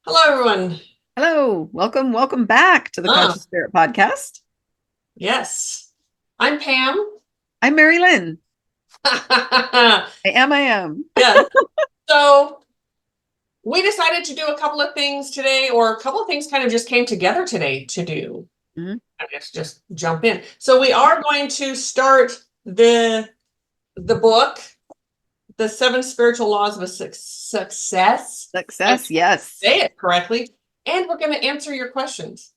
Hello, everyone. Hello, welcome back to the Ah, Conscious Spirit Podcast. yes. I'm Pam. I'm Mari-Lyn. I am. Yeah. So we decided to do a couple of things today, or a couple of things kind of just came together today to do. Mhm. I guess just jump in. So we are going to start the book, The Seven Spiritual Laws of a Success. I Success, yes. say it correctly. And we're going to answer your questions.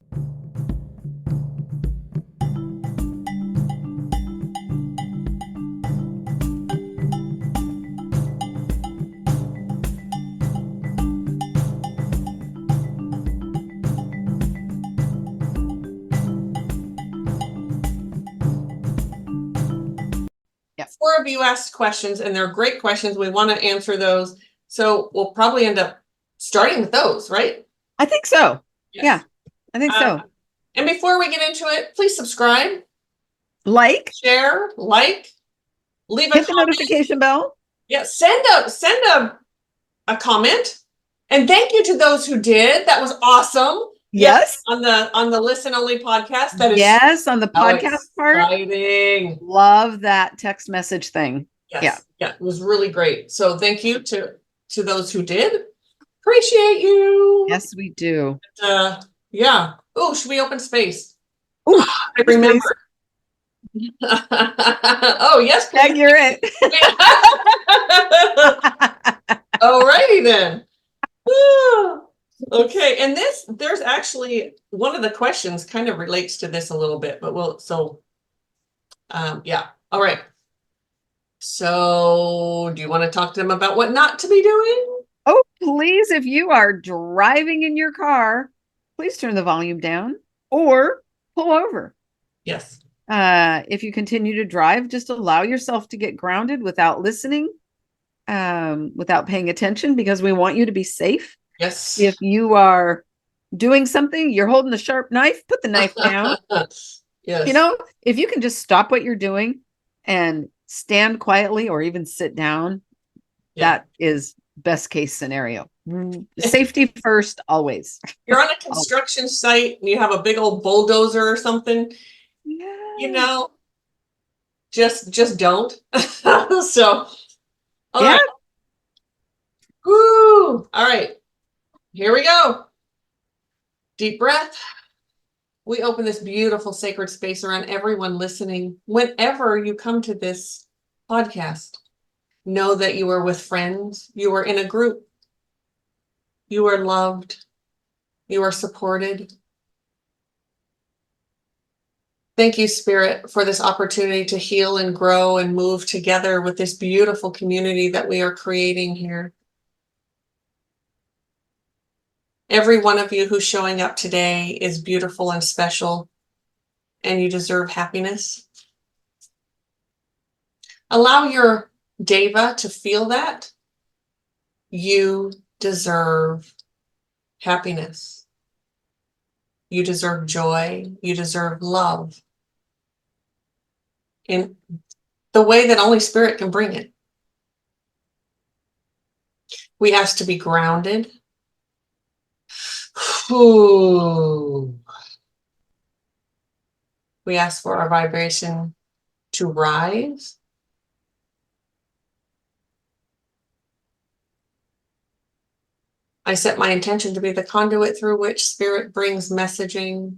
Yep. 4 of you asked questions, and they're great questions. We want to answer those. So we'll probably end up starting with those, right? I think so. Yes. Yeah, I think so. And before we get into it, please subscribe, Like, share, leave a hit the comment. notification bell. Yeah, send a comment. And thank you to those who did. That was awesome. Yes. On the listen only podcast. That is Yes, on the so podcast part. exciting. Love that text message thing. Yes. Yeah, it was really great. So thank you to those who did. Appreciate you. Yes, we do. Yeah. Oh, should we open space? Oh, I remember. Oh, yes, please. you're it. Alrighty then. Okay, and there's actually one of the questions kind of relates to this a little bit, but yeah. All right. So, do you want to talk to them about what not to be doing? Oh, please, if you are driving in your car, please turn the volume down or pull over. Yes. If you continue to drive, just allow yourself to get grounded without listening, without paying attention, because we want you to be safe. Yes. If you are doing something, you're holding a sharp knife, put the knife down. Yes. If you can just stop what you're doing and stand quietly or even sit down, that is best case scenario. Safety first, always. You're on a construction site and you have a big old bulldozer or something. Yeah. Just don't. So, all yeah. right. Woo! All right. Here we go. Deep breath. We open this beautiful sacred space around everyone listening. Whenever you come to this podcast, know that you are with friends, you are in a group, you are loved, you are supported. Thank you, Spirit, for this opportunity to heal and grow and move together with this beautiful community that we are creating here. Every one of you who's showing up today is beautiful and special, and you deserve happiness. Allow your Deva to feel that. You deserve happiness. You deserve joy. You deserve love in the way that only Spirit can bring it. We ask to be grounded. Ooh. We ask for our vibration to rise. I set my intention to be the conduit through which Spirit brings messaging,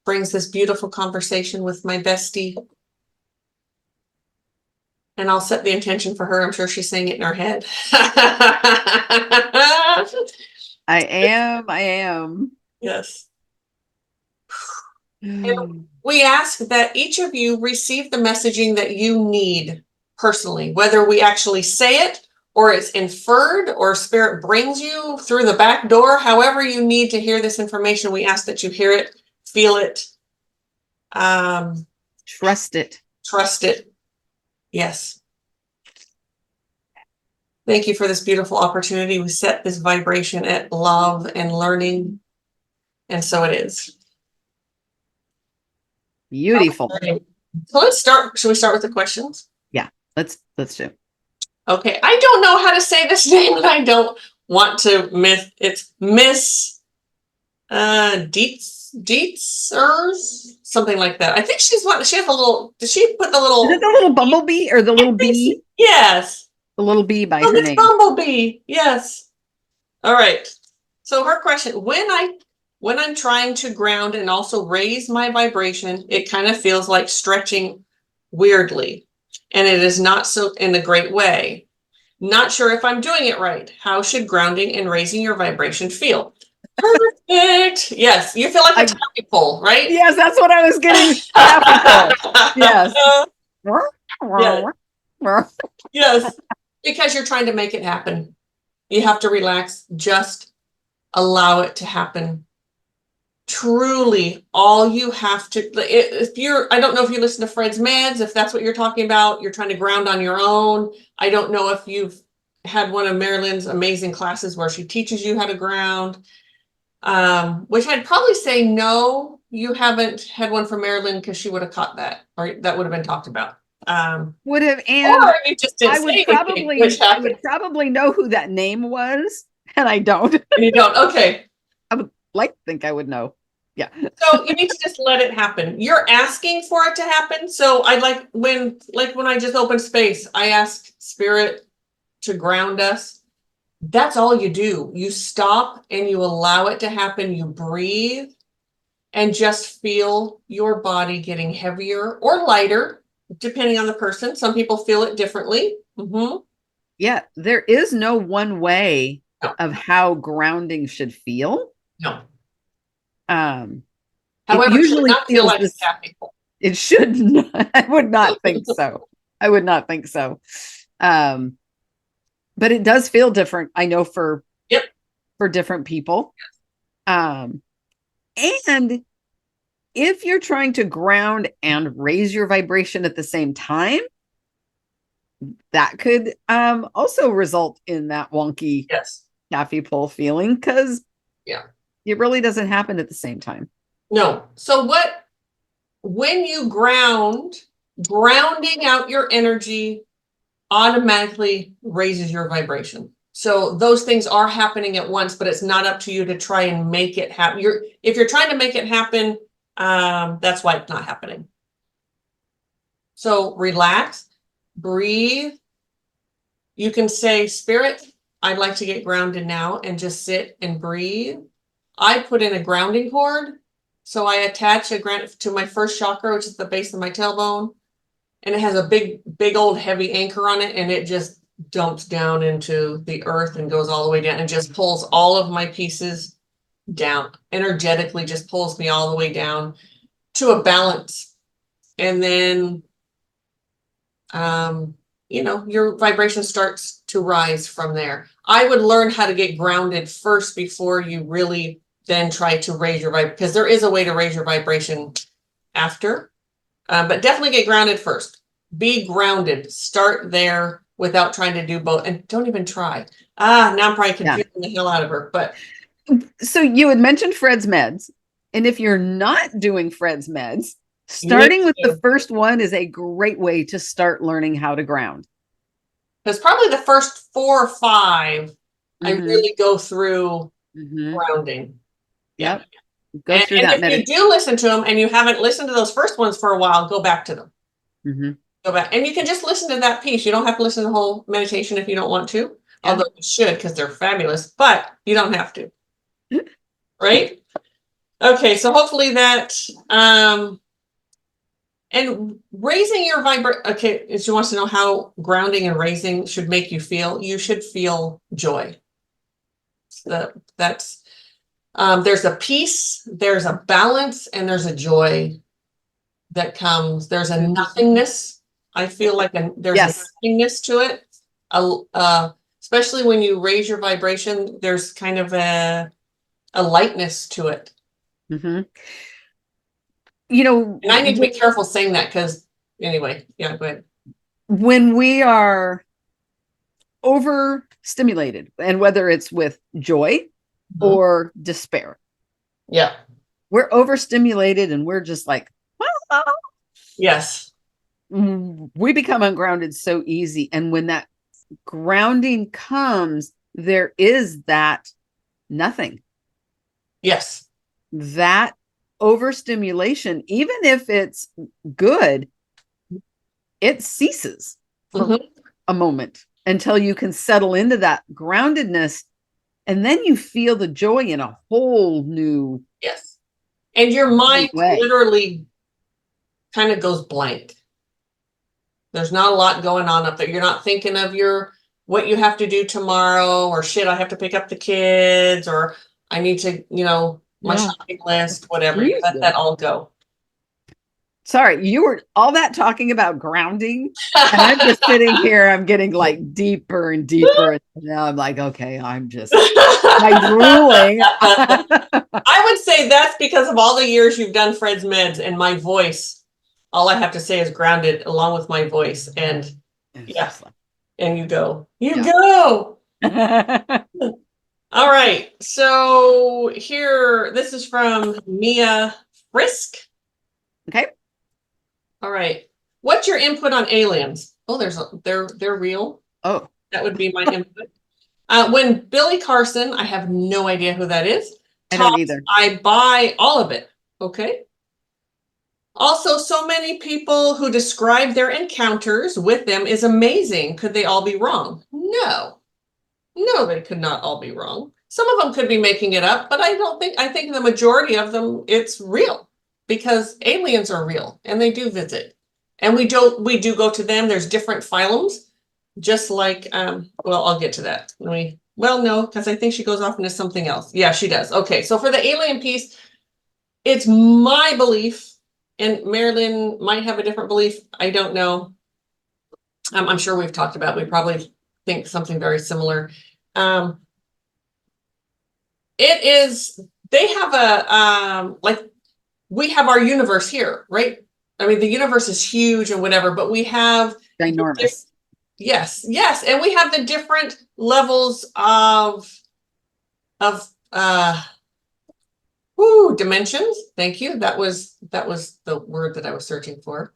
brings this beautiful conversation with my bestie. And I'll set the intention for her. I'm sure she's saying it in her head. I am. Yes. And we ask that each of you receive the messaging that you need personally, whether we actually say it or it's inferred or Spirit brings you through the back door. However you need to hear this information, we ask that you hear it, feel it, trust it. Trust it. Yes. Thank you for this beautiful opportunity. We set this vibration at love and learning, and so it is. Beautiful. Okay. So let's start. Should we start with the questions? Yeah, let's do. Okay. I don't know how to say this name, and I don't want to Miss Dietzers, something like that. I think she has a little, did she put the little, Is it the little bumblebee or the little bee? Yes. The little bee by Oh, her Miss name. Bumblebee. Yes. All right. So her question, when I'm trying to ground and also raise my vibration, it kind of feels like stretching weirdly, and it is not so in a great way. Not sure if I'm doing it right. How should grounding and raising your vibration feel? Perfect. Yes, you feel like a taffy pull, right? Yes, that's what I was getting. Taffy pull. Yes. Yes. Yes. Because you're trying to make it happen. You have to relax. Just allow it to happen. Truly, all you have to, if you're, I don't know if you listen to Fred's Meds, if that's what you're talking about, you're trying to ground on your own. I don't know if you've had one of Mari-Lyn's amazing classes where she teaches you how to ground, which I'd probably say no, you haven't had one from Mari-Lyn because she would have caught that, or that would have been talked about. Would have, and or you just didn't I would say anything, which probably know who that name was, and I don't. And you don't. Okay. I would like to think I would know. Yeah. So you need to just let it happen. You're asking for it to happen. So I like when I just open space, I ask spirit to ground us. That's all you do. You stop and you allow it to happen. You breathe and just feel your body getting heavier or lighter, depending on the person. Some people feel it differently. Yeah, there is no one way No. of how grounding should feel. No. it However, it should usually not feel feels like this. people. It should not. I would not think so. I would not think so. But it does feel different. I know for different people. And if you're trying to ground and raise your vibration at the same time, that could also result in that wonky taffy pull feeling, because it really doesn't happen at the same time. No. So when you grounding out your energy automatically raises your vibration. So those things are happening at once, but it's not up to you to try and make it happen. If you're trying to make it happen, that's why it's not happening. So relax, breathe. You can say, Spirit, I'd like to get grounded now, and just sit and breathe. I put in a grounding cord. So I attach a ground to my first chakra, which is the base of my tailbone. And it has a big old heavy anchor on it, and it just dumps down into the earth and goes all the way down and just pulls all of my pieces down. Energetically just pulls me all the way down to a balance. And then your vibration starts to rise from there. I would learn how to get grounded first before you really then try to raise your vibration, because there is a way to raise your vibration after. But definitely get grounded first. Be grounded. Start there without trying to do both. And don't even try. Now I'm probably confusing the hell out of her. But so you had mentioned Fred's Meds. And if you're not doing Fred's Meds, starting with the first one is a great way to start learning how to ground. Because probably the first 4 or 5, I really go through grounding. Yep. Go through that. And if you do listen to them and you haven't listened to those first ones for a while, go back to them. Go back. And you can just listen to that piece. You don't have to listen to the whole meditation if you don't want to. Although you should, because they're fabulous, but you don't have to. Right? Okay, so hopefully that and raising your vibration. Okay, she wants to know how grounding and raising should make you feel. You should feel joy. That's there's a peace, there's a balance, and there's a joy that comes. There's a nothingness. I feel like there's a nothingness to it. Especially when you raise your vibration, there's kind of a lightness to it. And I need to be careful saying that, because anyway, go ahead. When we are overstimulated, and whether it's with joy or despair, we're overstimulated and we're just like, we become ungrounded so easy. And when that grounding comes, there is that nothing. Yes. That overstimulation, even if it's good, it ceases for a moment until you can settle into that groundedness. And then you feel the joy in a whole new. Yes. And your mind literally kind of goes blank. There's not a lot going on up there. You're not thinking of what you have to do tomorrow, or shit, I have to pick up the kids, or I need to, my shopping list, whatever. You let that all go. Sorry, you were all that talking about grounding, and I'm just sitting here. I'm getting like deeper and deeper, and now I'm like, okay, I'm just like drooling. I would say that's because of all the years you've done Fred's meds, and my voice. All I have to say is grounded, along with my voice, and and you go. All right, so here, this is from Mia Frisk. Okay. All right. What's your input on aliens? Oh, they're real. Oh, that would be my input. When Billy Carson, I have no idea who that is. I don't either. I buy all of it. Okay. Also, so many people who describe their encounters with them is amazing. Could they all be wrong? No, they could not all be wrong. Some of them could be making it up, but I think the majority of them, it's real, because aliens are real and they do visit, and we do go to them. There's different phylums, just like, well, I'll get to that. No, because I think she goes off into something else. Yeah, she does. Okay. So for the alien piece, it's my belief, and Mari-Lyn might have a different belief. I don't know. I'm sure we've talked about it. We probably think something very similar. It is, they have we have our universe here, right? I mean, the universe is huge and whatever, but we have ginormous. Yes. And we have the different levels of dimensions. Thank you. That was the word that I was searching for.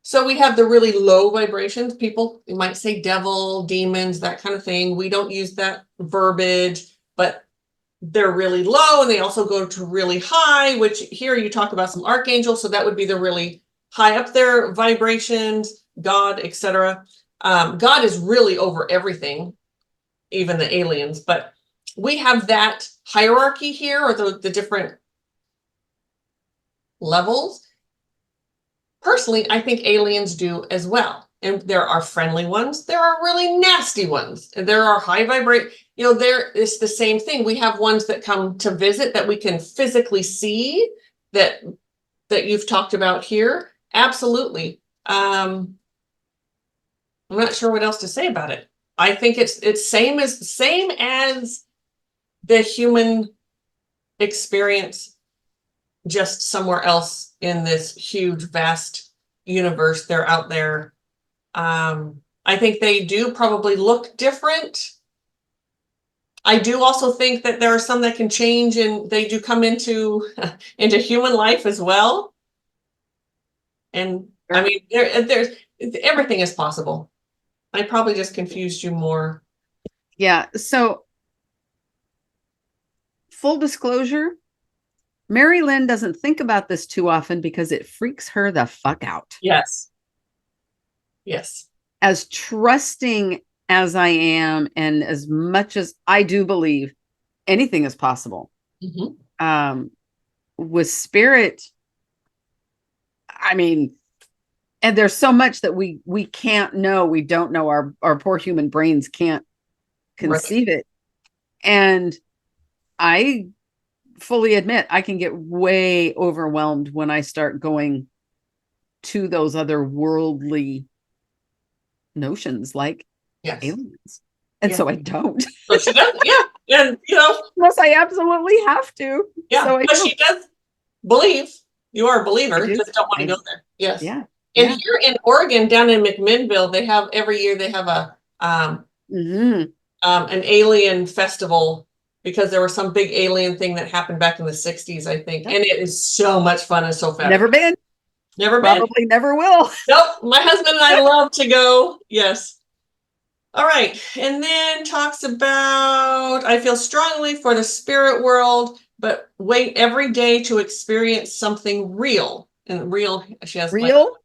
So we have the really low vibrations. People, you might say devil, demons, that kind of thing. We don't use that verbiage, but they're really low, and they also go to really high, which here you talk about some archangels. So that would be the really high up there vibrations, God, etc. God is really over everything, even the aliens, but we have that hierarchy here, or the different levels. Personally, I think aliens do as well. And there are friendly ones. There are really nasty ones. And there are high vibrate. There is the same thing. We have ones that come to visit that we can physically see, that you've talked about here. Absolutely. I'm not sure what else to say about it. I think it's same as the human experience, just somewhere else in this huge, vast universe. They're out there. I think they do probably look different. I do also think that there are some that can change, and they do come into human life as well. And I mean, there's everything is possible. I probably just confused you more. Yeah. So, full disclosure, Mari-Lyn doesn't think about this too often because it freaks her the fuck out. Yes. As trusting as I am, and as much as I do believe anything is possible, with spirit, I mean, and there's so much that we can't know. We don't know. Our poor human brains can't conceive it. And I fully admit I can get way overwhelmed when I start going to those other worldly notions, like aliens. And so I don't. So she does, and unless I absolutely have to. So but she does believe. You are a believer, just don't want to go there. Yes. Yeah. And here in Oregon, down in McMinnville, they have every year an alien festival, because there was some big alien thing that happened back in the 60s, I think. And it is so much fun and so fabulous. Never been. Probably never will. Nope. My husband and I love to go. Yes. All right. And then talks about, I feel strongly for the spirit world, but wait every day to experience something real. And real, she has Real?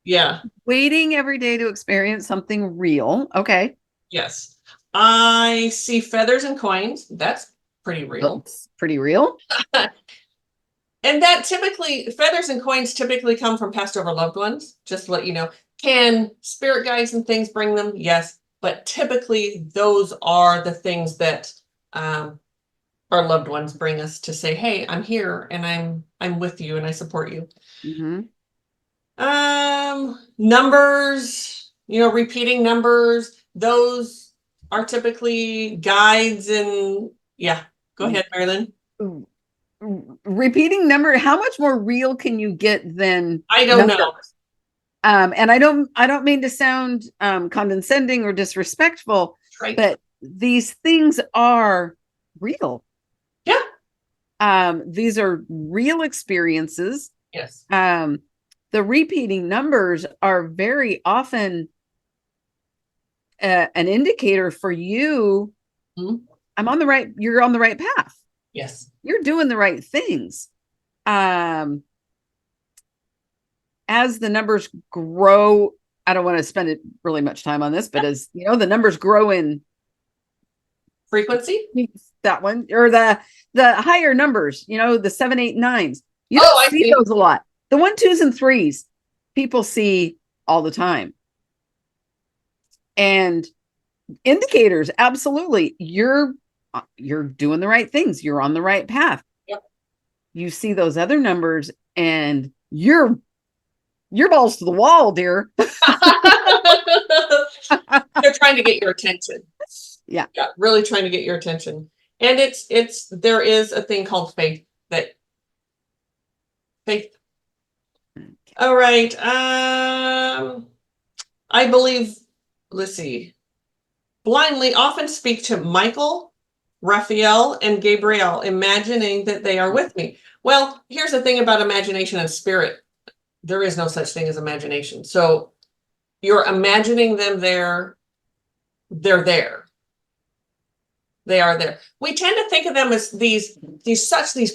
Yeah. Waiting every day to experience something real. Okay. Yes. I see feathers and coins. That's pretty real. Looks pretty real. And that typically, feathers and coins typically come from passed over loved ones, just to let you know. Can spirit guides and things bring them? Yes. But typically, those are the things that our loved ones bring us to say, hey, I'm here and I'm with you and I support you. Mm-hmm. Numbers, repeating numbers, those are typically guides and yeah. Go ahead, Mari-Lyn. Repeating number, how much more real can you get than I don't know. And I don't mean to sound condescending or disrespectful, Right. but these things are real. Yeah. These are real experiences. Yes. The repeating numbers are very often an indicator for you. Mm-hmm. You're on the right path. Yes. You're doing the right things. As the numbers grow, I don't want to spend really much time on this, but as the numbers grow in frequency, that one, or the higher numbers, the 7, 8, 9s, you don't see those a lot. The 1, 2s, and 3s, people see all the time. And indicators, absolutely, you're doing the right things. You're on the right path. Yep. You see those other numbers, and you're balls to the wall, dear. They're trying to get your attention. Yeah. Really trying to get your attention. And there is a thing called faith. All right. I believe, let's see, blindly often speak to Michael, Raphael, and Gabriel, imagining that they are with me. Well, here's the thing about imagination and spirit. There is no such thing as imagination. So you're imagining them there. They're there. They are there. We tend to think of them as these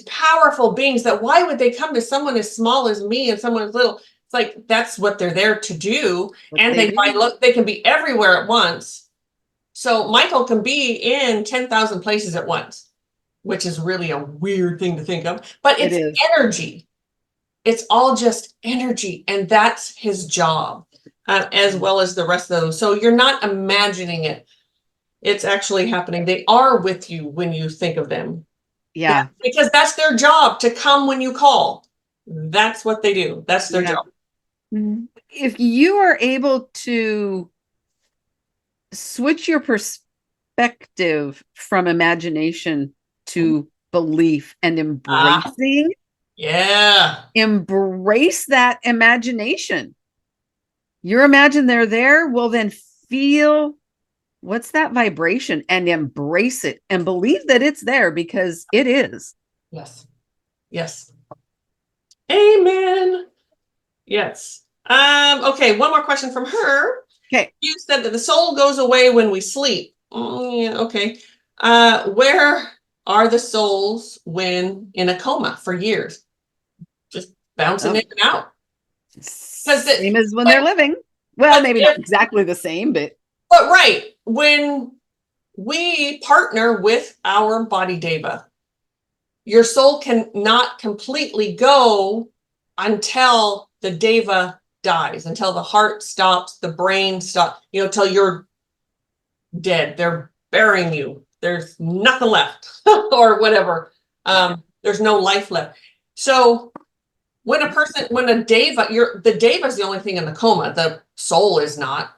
powerful beings that why would they come to someone as small as me and someone as little? It's like, that's what they're there to do. And they can be everywhere at once. So Michael can be in 10,000 places at once, which is really a weird thing to think of, but it's energy. It's all just energy. And that's his job, as well as the rest of them. So you're not imagining it. It's actually happening. They are with you when you think of them. Yeah. Because that's their job, to come when you call. That's what they do. That's their job. If you are able to switch your perspective from imagination to belief and embracing, embrace that imagination. You imagine they're there, well then feel what's that vibration and embrace it and believe that it's there, because it is. Yes. Yes. Amen. Yes. Okay, one more question from her. Okay. You said that the soul goes away when we sleep. Yeah, okay. Where are the souls when in a coma for years? Just bouncing in and out. Same as when they're living. Well, maybe not exactly the same, but right. When we partner with our body deva, your soul cannot completely go until the deva dies, until the heart stops, the brain stops, till you're dead. They're burying you. There's nothing left or whatever. There's no life left. So when a deva, the deva is the only thing in the coma. The soul is not.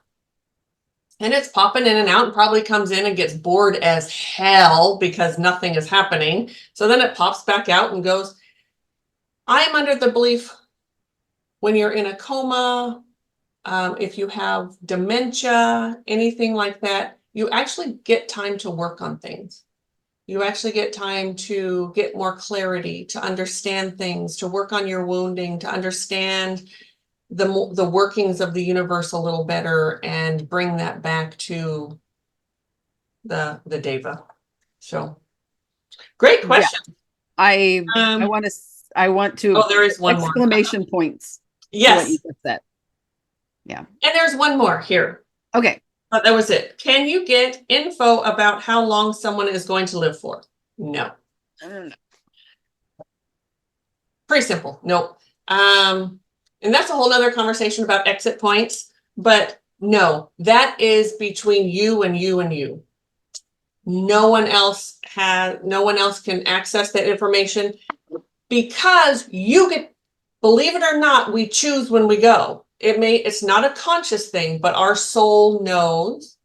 And it's popping in and out and probably comes in and gets bored as hell because nothing is happening. So then it pops back out and goes, I'm under the belief when you're in a coma, if you have dementia, anything like that, you actually get time to work on things. You actually get time to get more clarity, to understand things, to work on your wounding, to understand the workings of the universe a little better and bring that back to the Deva. So great question. I want to there is one more exclamation points to what you just said. Yeah. And there's one more here. Okay. But that was it. Can you get info about how long someone is going to live for? No. Pretty simple. Nope. And that's a whole nother conversation about exit points, but no, that is between you and you and you. No one else can access that information because you get, believe it or not, we choose when we go. It's not a conscious thing, but our soul knows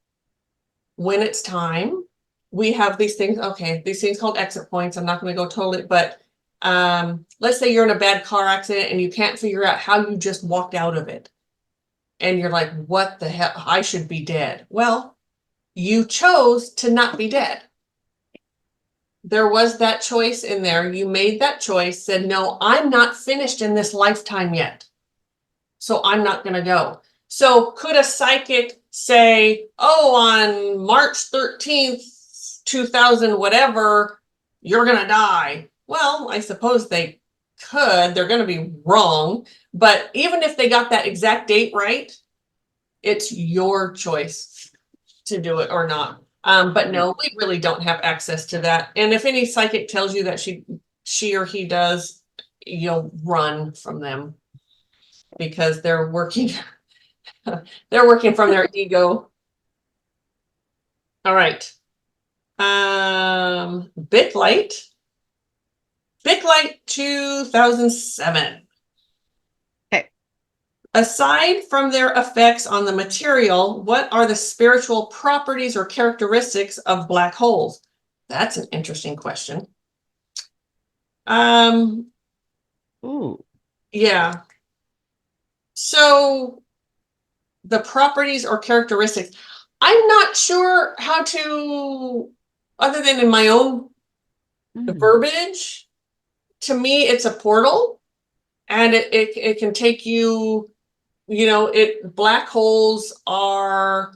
when it's time. We have these things, these things called exit points. I'm not going to go totally, but let's say you're in a bad car accident and you can't figure out how you just walked out of it. And you're like, what the hell? I should be dead. Well, you chose to not be dead. There was that choice in there. You made that choice, said, no, I'm not finished in this lifetime yet. So I'm not going to go. So could a psychic say, oh, on March 13th, 2000, whatever, you're going to die? Well, I suppose they could. They're going to be wrong. But even if they got that exact date right, it's your choice to do it or not. But no, we really don't have access to that. And if any psychic tells you that she or he does, you'll run from them because they're working they're working from their ego. All right. Bitlight 2007. Okay. Aside from their effects on the material, what are the spiritual properties or characteristics of black holes? That's an interesting question. Ooh. Yeah. So the properties or characteristics, I'm not sure how to, other than in my own verbiage, to me, it's a portal and it can take you, black holes are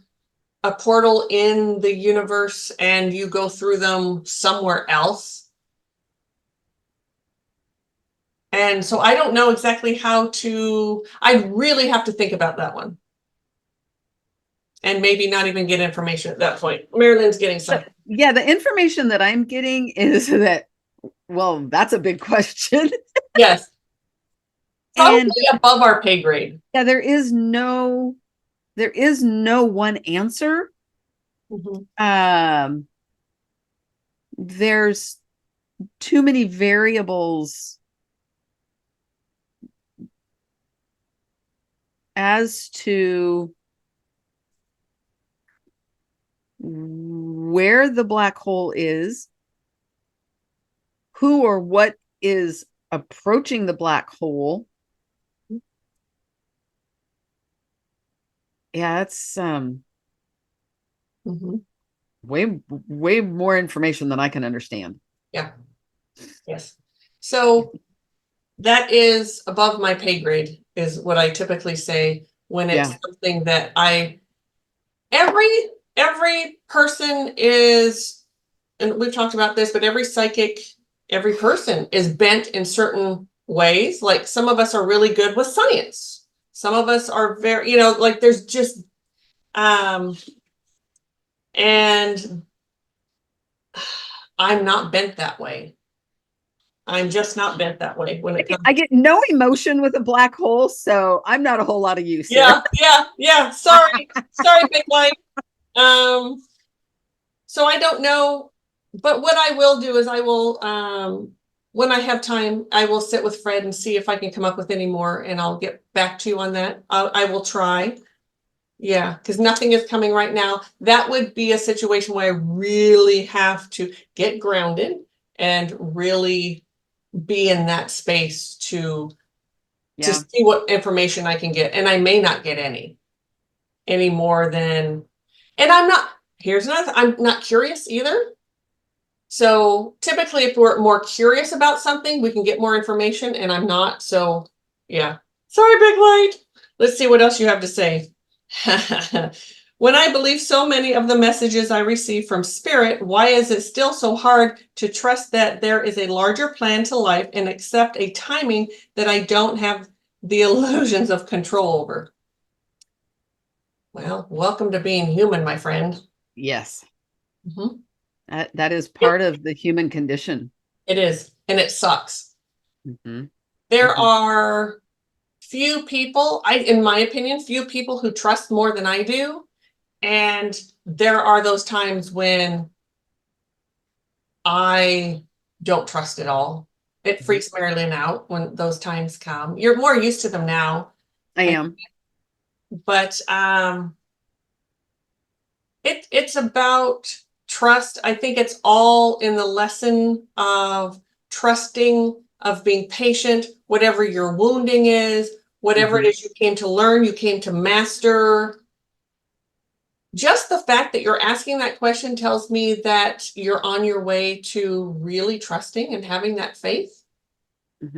a portal in the universe and you go through them somewhere else. And so I don't know exactly I really have to think about that one. And maybe not even get information at that point. Mari-Lyn's getting something. Yeah, the information that I'm getting is that, well, that's a big question. Yes. Probably above our pay grade. Yeah, there is no one answer. Mm-hmm. There's too many variables as to where the black hole is, who or what is approaching the black hole. Yeah, it's way more information than I can understand. Yeah. Yes. So that is above my pay grade, is what I typically say when it's something that every person is, and we've talked about this, but every person is bent in certain ways. Like some of us are really good with science. Some of us are very, like there's just, and I'm not bent that way. I'm just not bent that way when it comes. I get no emotion with a black hole, so I'm not a whole lot of use. Yeah. Sorry, big light. So I don't know, but what I will do is I will, when I have time, I will sit with Fred and see if I can come up with any more, and I'll get back to you on that. I will try. Yeah, because nothing is coming right now. That would be a situation where I really have to get grounded and really be in that space to see what information I can get. And I may not get any more than, and here's another, I'm not curious either. So typically if we're more curious about something, we can get more information, and I'm not. So yeah, sorry, big light. Let's see what else you have to say. When I believe so many of the messages I receive from spirit, why is it still so hard to trust that there is a larger plan to life and accept a timing that I don't have the illusions of control over? Well, welcome to being human, my friend. Yes. Mhm. That is part of the human condition. It is, and it sucks. Mhm. There Mhm. are few people, in my opinion, few people who trust more than I do. And there are those times when I don't trust at all. It freaks Mari-Lyn out when those times come. You're more used to them now. I am. But it's about trust. I think it's all in the lesson of trusting, of being patient, whatever your wounding is, whatever it is you came to learn, you came to master. Just the fact that you're asking that question tells me that you're on your way to really trusting and having that faith.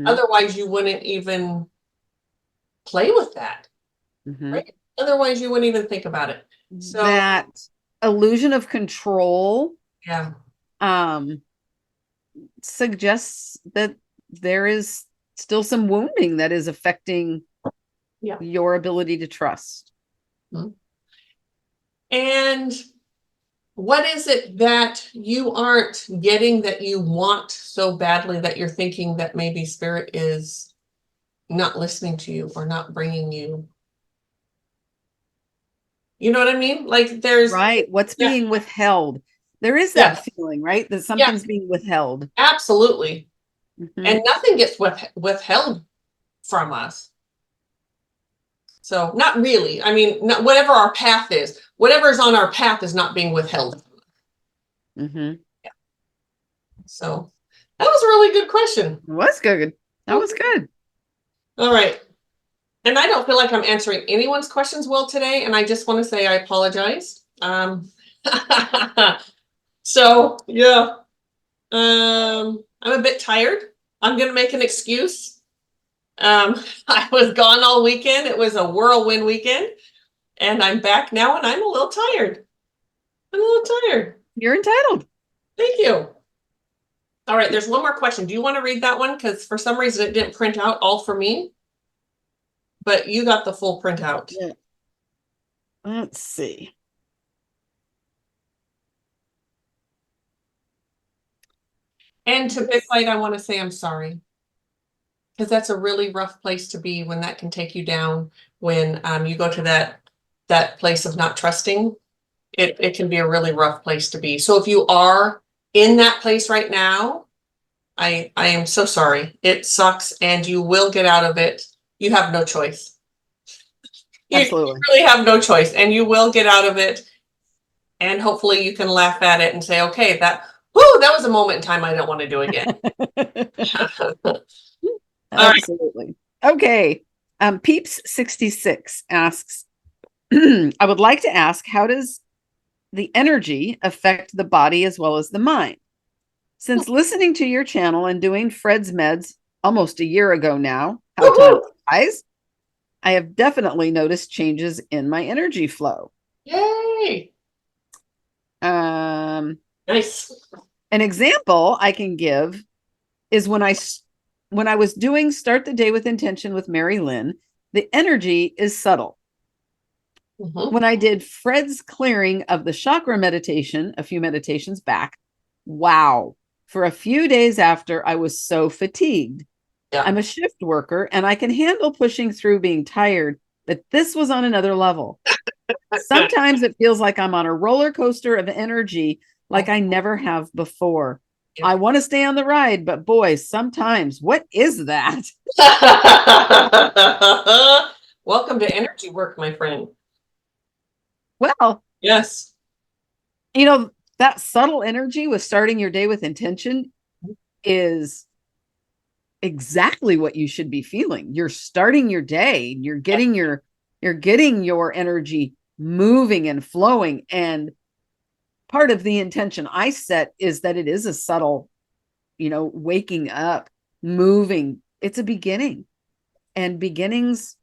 Otherwise, you wouldn't even play with that, right? Otherwise, you wouldn't even think about it. So That illusion of control, yeah, suggests that there is still some wounding that is affecting your ability to trust. Mm-hmm. And what is it that you aren't getting that you want so badly that you're thinking that maybe spirit is not listening to you or not bringing you? You know what I mean? Like there's right. What's being withheld? There is that feeling, right? That something's being withheld. Absolutely. And nothing gets withheld from us. So not really. I mean, whatever our path is, whatever's on our path is not being withheld. Yeah. So that was a really good question. It was good. That was good. All right. And I don't feel like I'm answering anyone's questions well today. And I just want to say I apologize. So yeah, I'm a bit tired. I'm going to make an excuse. I was gone all weekend. It was a whirlwind weekend. And I'm back now and I'm a little tired. I'm a little tired. You're entitled. Thank you. All right, there's one more question. Do you want to read that one? Because for some reason it didn't print out all for me. But you got the full printout. Yeah. Let's see. And to Big Light, I want to say I'm sorry. Because that's a really rough place to be when that can take you down. When you go to that place of not trusting, it can be a really rough place to be. So if you are in that place right now, I am so sorry. It sucks and you will get out of it. You have no choice. Absolutely. You really have no choice and you will get out of it. And hopefully you can laugh at it and say, okay, that was a moment in time I don't want to do again. Absolutely. Right. Okay. Peeps 66 asks, I would like to ask, how does the energy affect the body as well as the mind? Since listening to your channel and doing Fred's meds almost a year ago now, how time flies, I have definitely noticed changes in my energy flow. Yay! Nice. An example I can give is when I was doing Start the Day with Intention with Mari-Lyn, the energy is subtle. When I did Fred's clearing of the chakra meditation a few meditations back, wow. For a few days after, I was so fatigued. Yeah. I'm a shift worker and I can handle pushing through being tired, but this was on another level. Sometimes it feels like I'm on a roller coaster of energy like I never have before. Yeah. I want to stay on the ride, but boy, sometimes, what is that? Welcome to energy work, my friend. Well, yes. You know, that subtle energy with starting your day with intention is exactly what you should be feeling. You're starting your day, you're getting your energy moving and flowing. And part of the intention I set is that it is a subtle, waking up, moving. It's a beginning. And beginnings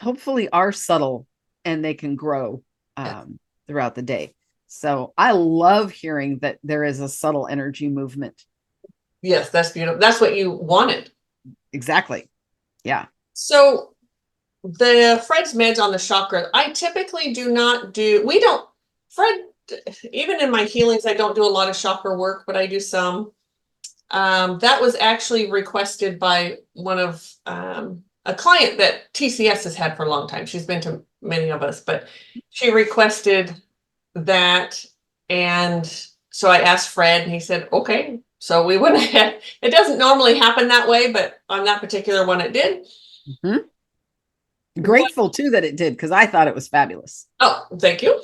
hopefully are subtle and they can grow throughout the day. So I love hearing that there is a subtle energy movement. Yes, that's beautiful. That's what you wanted. Exactly. Yeah. So the Fred's meds on the chakra, I typically do not do, we don't, Fred, even in my healings, I don't do a lot of chakra work, but I do some. That was actually requested by one of a client that TCS has had for a long time. She's been to many of us, but she requested that. And so I asked Fred and he said, okay. So we went ahead. It doesn't normally happen that way, but on that particular one, it did. Mm-hmm. Grateful too that it did, because I thought it was fabulous. Oh, thank you.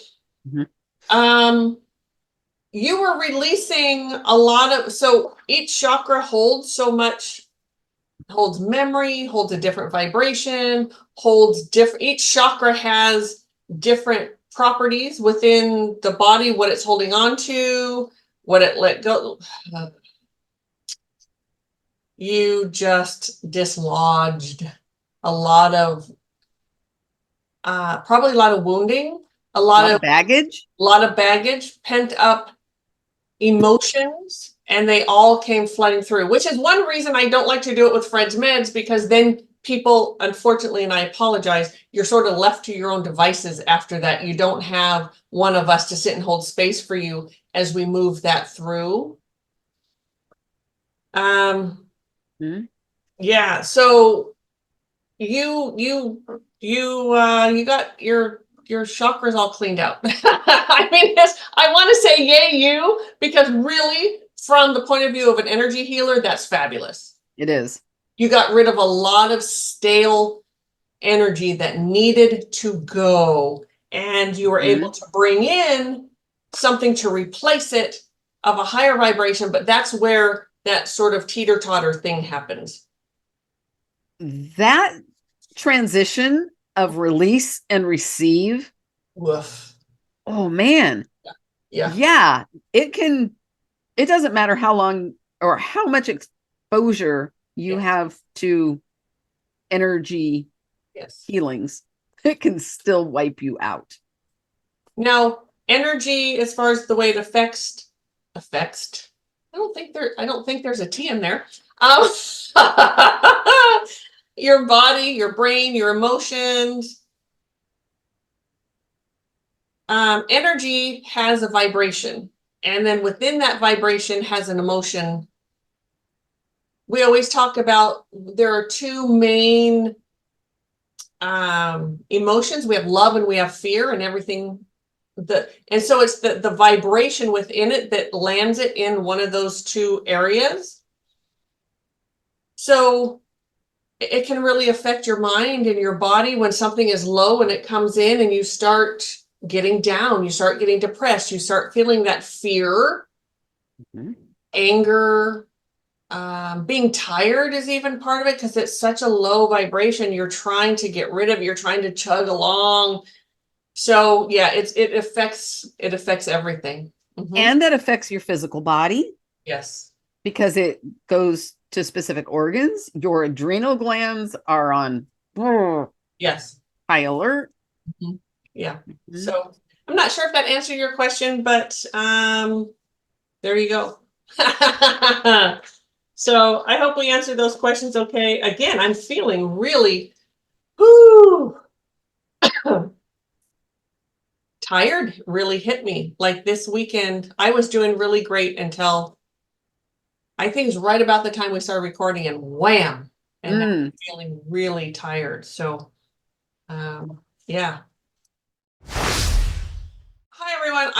Mm-hmm. You were releasing a lot of, so each chakra holds so much, holds memory, holds a different vibration, holds different, each chakra has different properties within the body, what it's holding on to, what it let go. You just dislodged a lot of, probably a lot of wounding, a lot of baggage, pent up emotions, and they all came flooding through, which is one reason I don't like to do it with Fred's meds, because then people, unfortunately, and I apologize, you're sort of left to your own devices after that. You don't have one of us to sit and hold space for you as we move that through. Yeah, so you got your chakras all cleaned out. I mean, yes, I want to say yay you, because really, from the point of view of an energy healer, that's fabulous. It is. You got rid of a lot of stale energy that needed to go, and you were able to bring in something to replace it of a higher vibration, but that's where that sort of teeter-totter thing happens. That transition of release and receive. Woof. Oh man. Yeah. It doesn't matter how long or how much exposure you have to energy healings. It can still wipe you out. Now, energy, as far as the way it affects, I don't think there's a T in there. Your body, your brain, your emotions. Energy has a vibration, and then within that vibration has an emotion. We always talk about there are two main emotions. We have love and we have fear, and everything. And so it's the vibration within it that lands it in one of those two areas. So it can really affect your mind and your body when something is low and it comes in and you start getting down, you start getting depressed, you start feeling that fear, anger, being tired is even part of it, because it's such a low vibration. You're trying to get rid of it, you're trying to chug along. So yeah, it affects everything. And that affects your physical body. Yes. Because it goes to specific organs. Your adrenal glands are on high alert. Yeah. So I'm not sure if that answered your question, but there you go. So I hope we answered those questions okay. Again, I'm feeling really tired. Really hit me. Like this weekend, I was doing really great until I think it's right about the time we started recording, and wham, and now I'm feeling really tired. So yeah. Hi everyone.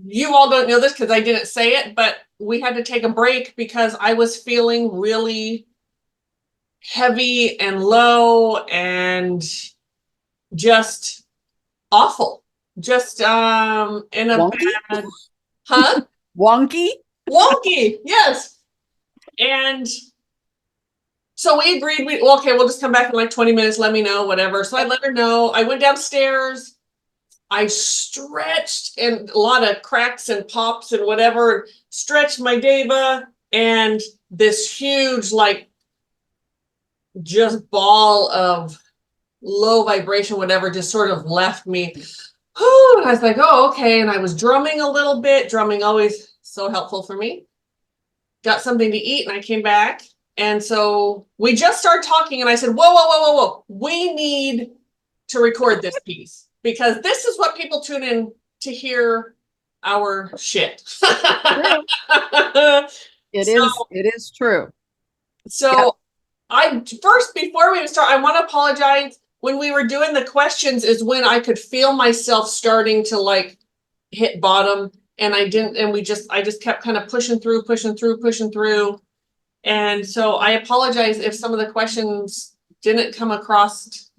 You all don't know this because I didn't say it, but we had to take a break because I was feeling really heavy and low and just awful. Just in a wonky? Bad wonky, yes. And so we agreed, okay, we'll just come back in like 20 minutes, let me know, whatever. So I let her know. I went downstairs, I stretched, and a lot of cracks and pops and whatever, stretched my deva, and this huge, like, just ball of low vibration, whatever, just sort of left me. Oh, and I was like, oh, okay. And I was drumming a little bit. Drumming always so helpful for me. Got something to eat, and I came back. And so we just started talking, and I said, whoa, whoa, whoa, whoa, whoa. We need to record this piece because this is what people tune in to hear our shit. It is true. So first, before we even start, I want to apologize. When we were doing the questions is when I could feel myself starting to like hit bottom, and I didn't, and I just kept kind of pushing through. And so I apologize if some of the questions didn't come across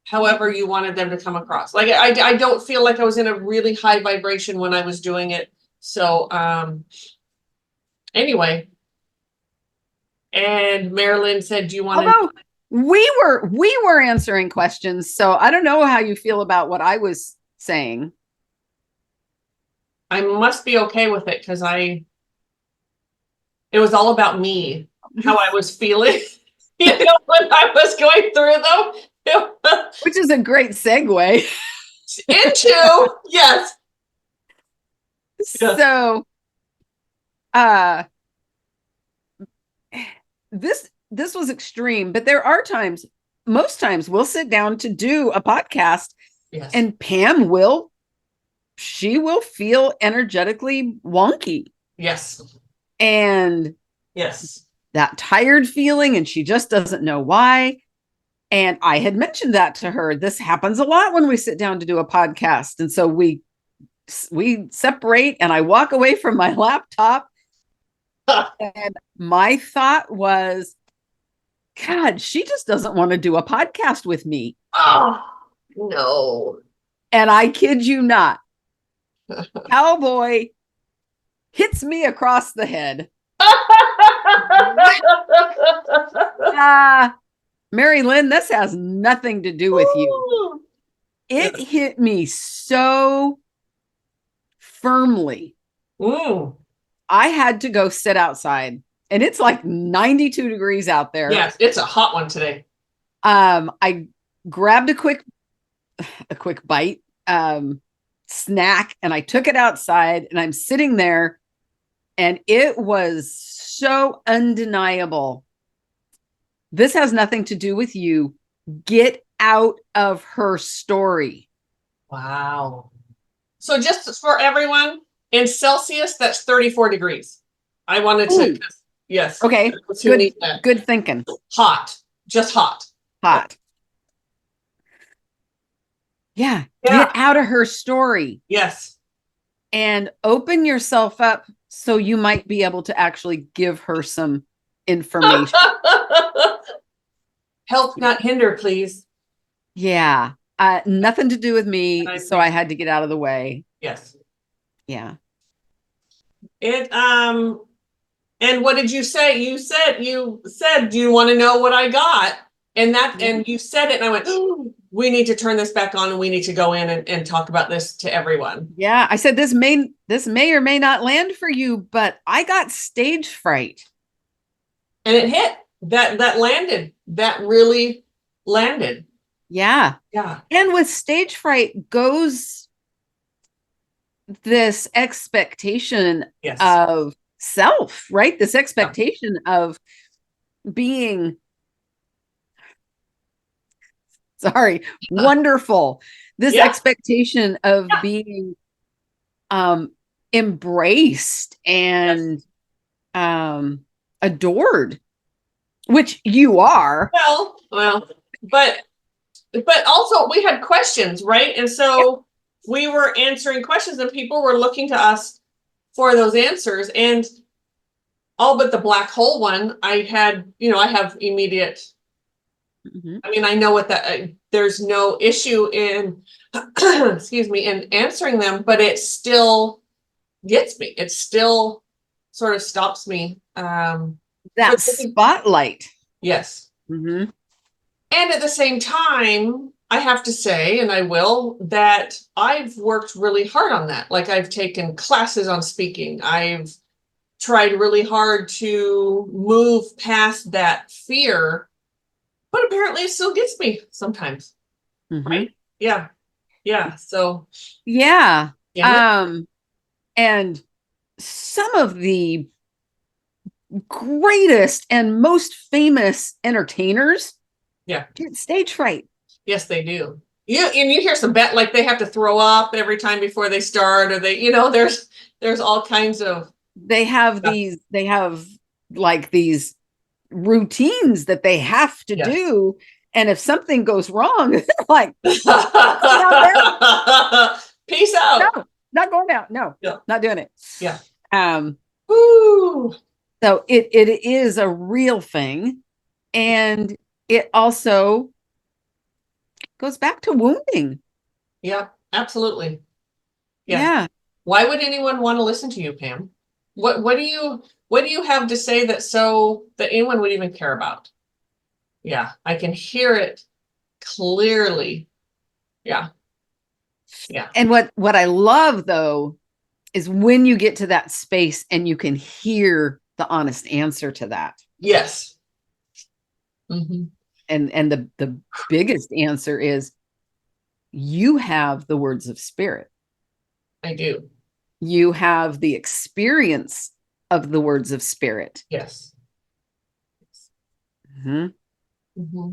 however you wanted them to come across. Like I don't feel like I was in a really high vibration when I was doing it. So anyway. And Mari-Lyn said, do you want to? We were answering questions, so I don't know how you feel about what I was saying. I must be okay with it because it was all about me, how I was feeling, when I was going through them. Which is a great segue into, yes. So, this was extreme, but there are times, most times we'll sit down to do a podcast, yes, and Pam will feel energetically wonky. Yes. And yes, that tired feeling, and she just doesn't know why. And I had mentioned that to her. This happens a lot when we sit down to do a podcast. And so we separate, and I walk away from my laptop. And my thought was, God, she just doesn't want to do a podcast with me. Oh, no. And I kid you not, Cowboy hits me across the head. Mari-Lyn, this has nothing to do with you. It hit me so firmly. I had to go sit outside, and it's like 92 degrees out there. Yes, it's a hot one today. I grabbed a quick bite, snack, and I took it outside, and I'm sitting there, and it was so undeniable. This has nothing to do with you. Get out of her story. Wow. So just for everyone, in Celsius, that's 34 degrees. I wanted to, yes. Okay, good thinking. Hot, just hot. Hot. Yeah, get out of her story. Yes. And open yourself up so you might be able to actually give her some information. Help, not hinder, please. Yeah. Nothing to do with me, so I had to get out of the way. Yes. Yeah. And what did you say? You said, do you want to know what I got? And and you said it, and I went, oh, we need to turn this back on, and we need to go in and talk about this to everyone. Yeah. I said, this may or may not land for you, but I got stage fright. And it hit. That landed. That really landed. Yeah. Yeah. And with stage fright goes this expectation of self, right? This expectation of being, wonderful. This expectation of being embraced and adored, which you are. Well, but also we had questions, right? And so we were answering questions, and people were looking to us for those answers. And all but the black hole one, I have immediate. I mean, I know what that. There's no issue in, excuse me, in answering them, but it still gets me. It still sort of stops me. That spotlight. Yes. And at the same time, I have to say, and I will, that I've worked really hard on that. Like, I've taken classes on speaking. I've tried really hard to move past that fear But apparently it still gets me sometimes. Right? Yeah. Yeah. So yeah. yeah. And some of the greatest and most famous entertainers get stage fright. Yes, they do. Yeah, and you hear some like they have to throw up every time before they start, or they, there's all kinds of they have like these routines that they have to do. And if something goes wrong, they're like, peace out. No, not going out. No, not doing it. Yeah. Woo. So it is a real thing. And it also goes back to wounding. Yeah, absolutely. Yeah. Why would anyone want to listen to you, Pam? What do you have to say that anyone would even care about? Yeah, I can hear it clearly. Yeah. Yeah. And what I love though is when you get to that space and you can hear the honest answer to that. Yes. Mm-hmm. And the biggest answer is you have the words of spirit. I do. You have the experience of the words of spirit. Yes. Mm-hmm. Mm-hmm.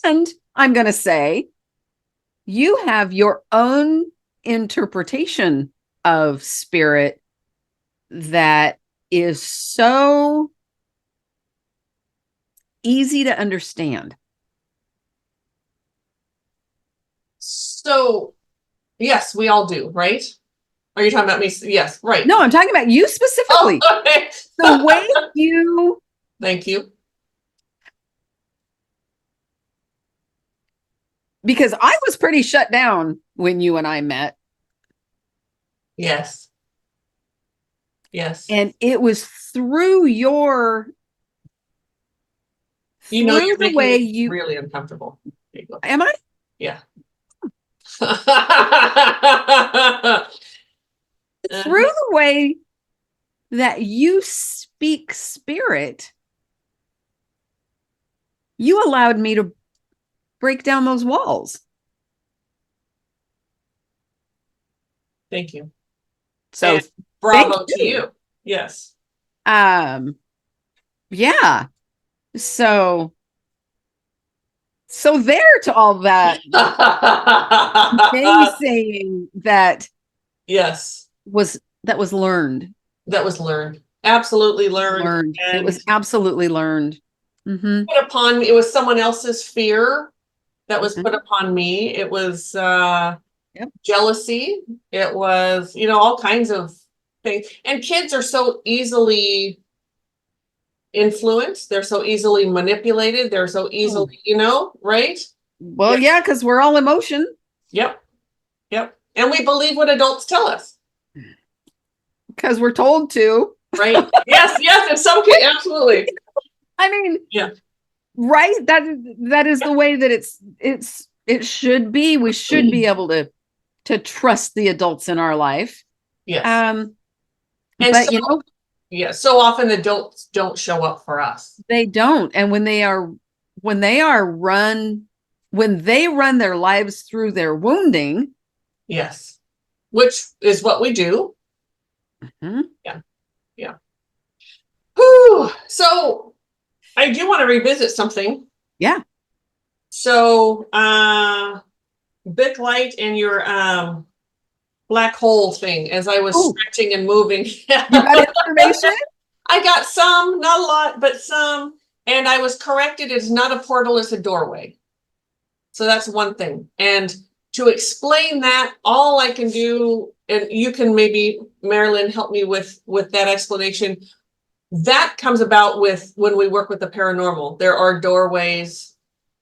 And I'm going to say, you have your own interpretation of spirit that is so easy to understand. So, yes, we all do, right? Are you talking about me? Yes, right. No, I'm talking about you specifically. Oh, okay. The way you... Thank you. Because I was pretty shut down when you and I met. Yes. Yes. And it was through your... You're the way you really uncomfortable. Am I? Yeah. Through the way that you speak spirit, you allowed me to break down those walls. Thank you. So and bravo to you. Yes. Yeah. So there to all that saying that yes was learned. That was learned. Absolutely learned. It was absolutely learned. Mm-hmm. Put upon me. It was someone else's fear that was put upon me. It was jealousy. It was, all kinds of things. And kids are so easily influenced. They're so easily manipulated. They're so easily, right? Well, yeah, because we're all emotion. Yep. Yep. And we believe what adults tell us. Because we're told to. Right. Yes. In some cases, absolutely. I mean, yeah. Right. That is the way that it should be. We should be able to trust the adults in our life. Yes. But yeah, so often adults don't show up for us. They don't. And when they run their lives through their wounding. Yes. Which is what we do. Mm-hmm. Yeah. Yeah. Whew. So I do want to revisit something. Yeah. So Bic light and your black hole thing as I was stretching and moving. You got information? I got some, not a lot, but some. And I was corrected. It's not a portal, it's a doorway. So that's one thing. And to explain that, all I can do, and you can maybe, Mari-Lyn, help me with that explanation. That comes about with when we work with the paranormal. There are doorways,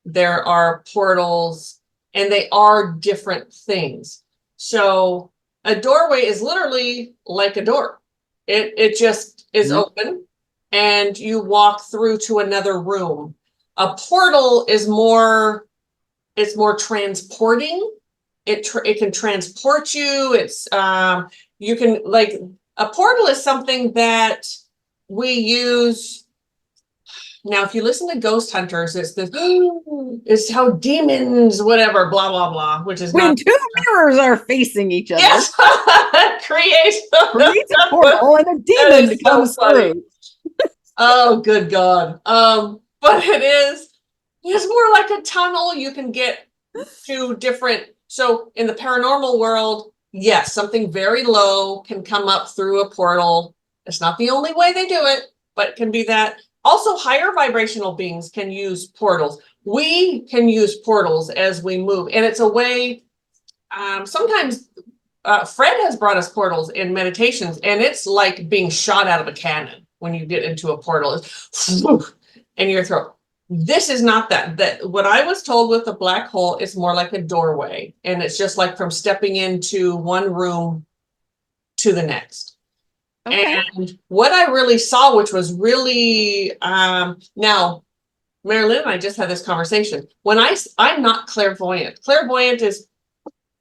there are portals, and they are different things. So a doorway is literally like a door. It just is open and you walk through to another room. A portal is it's more transporting. It can transport you. It's you can, like, a portal is something that we use. Now, if you listen to ghost hunters, it's this, it's how demons, whatever, blah, blah, blah, which is when not. two mirrors are facing each other. Yes, create a portal and a demon comes through. Oh, good God. But it's more like a tunnel. You can get to different. So in the paranormal world, yes, something very low can come up through a portal. It's not the only way they do it, but it can be that. Also, higher vibrational beings can use portals. We can use portals as we move, and it's a way. Sometimes Fred has brought us portals in meditations, and it's like being shot out of a cannon when you get into a portal. It's in your throat. This is not that. That what I was told with the black hole is more like a doorway, and it's just like from stepping into one room to the next. Okay. And what I really saw, which was really now, Mari-Lyn and I just had this conversation. When I'm not clairvoyant. Clairvoyant is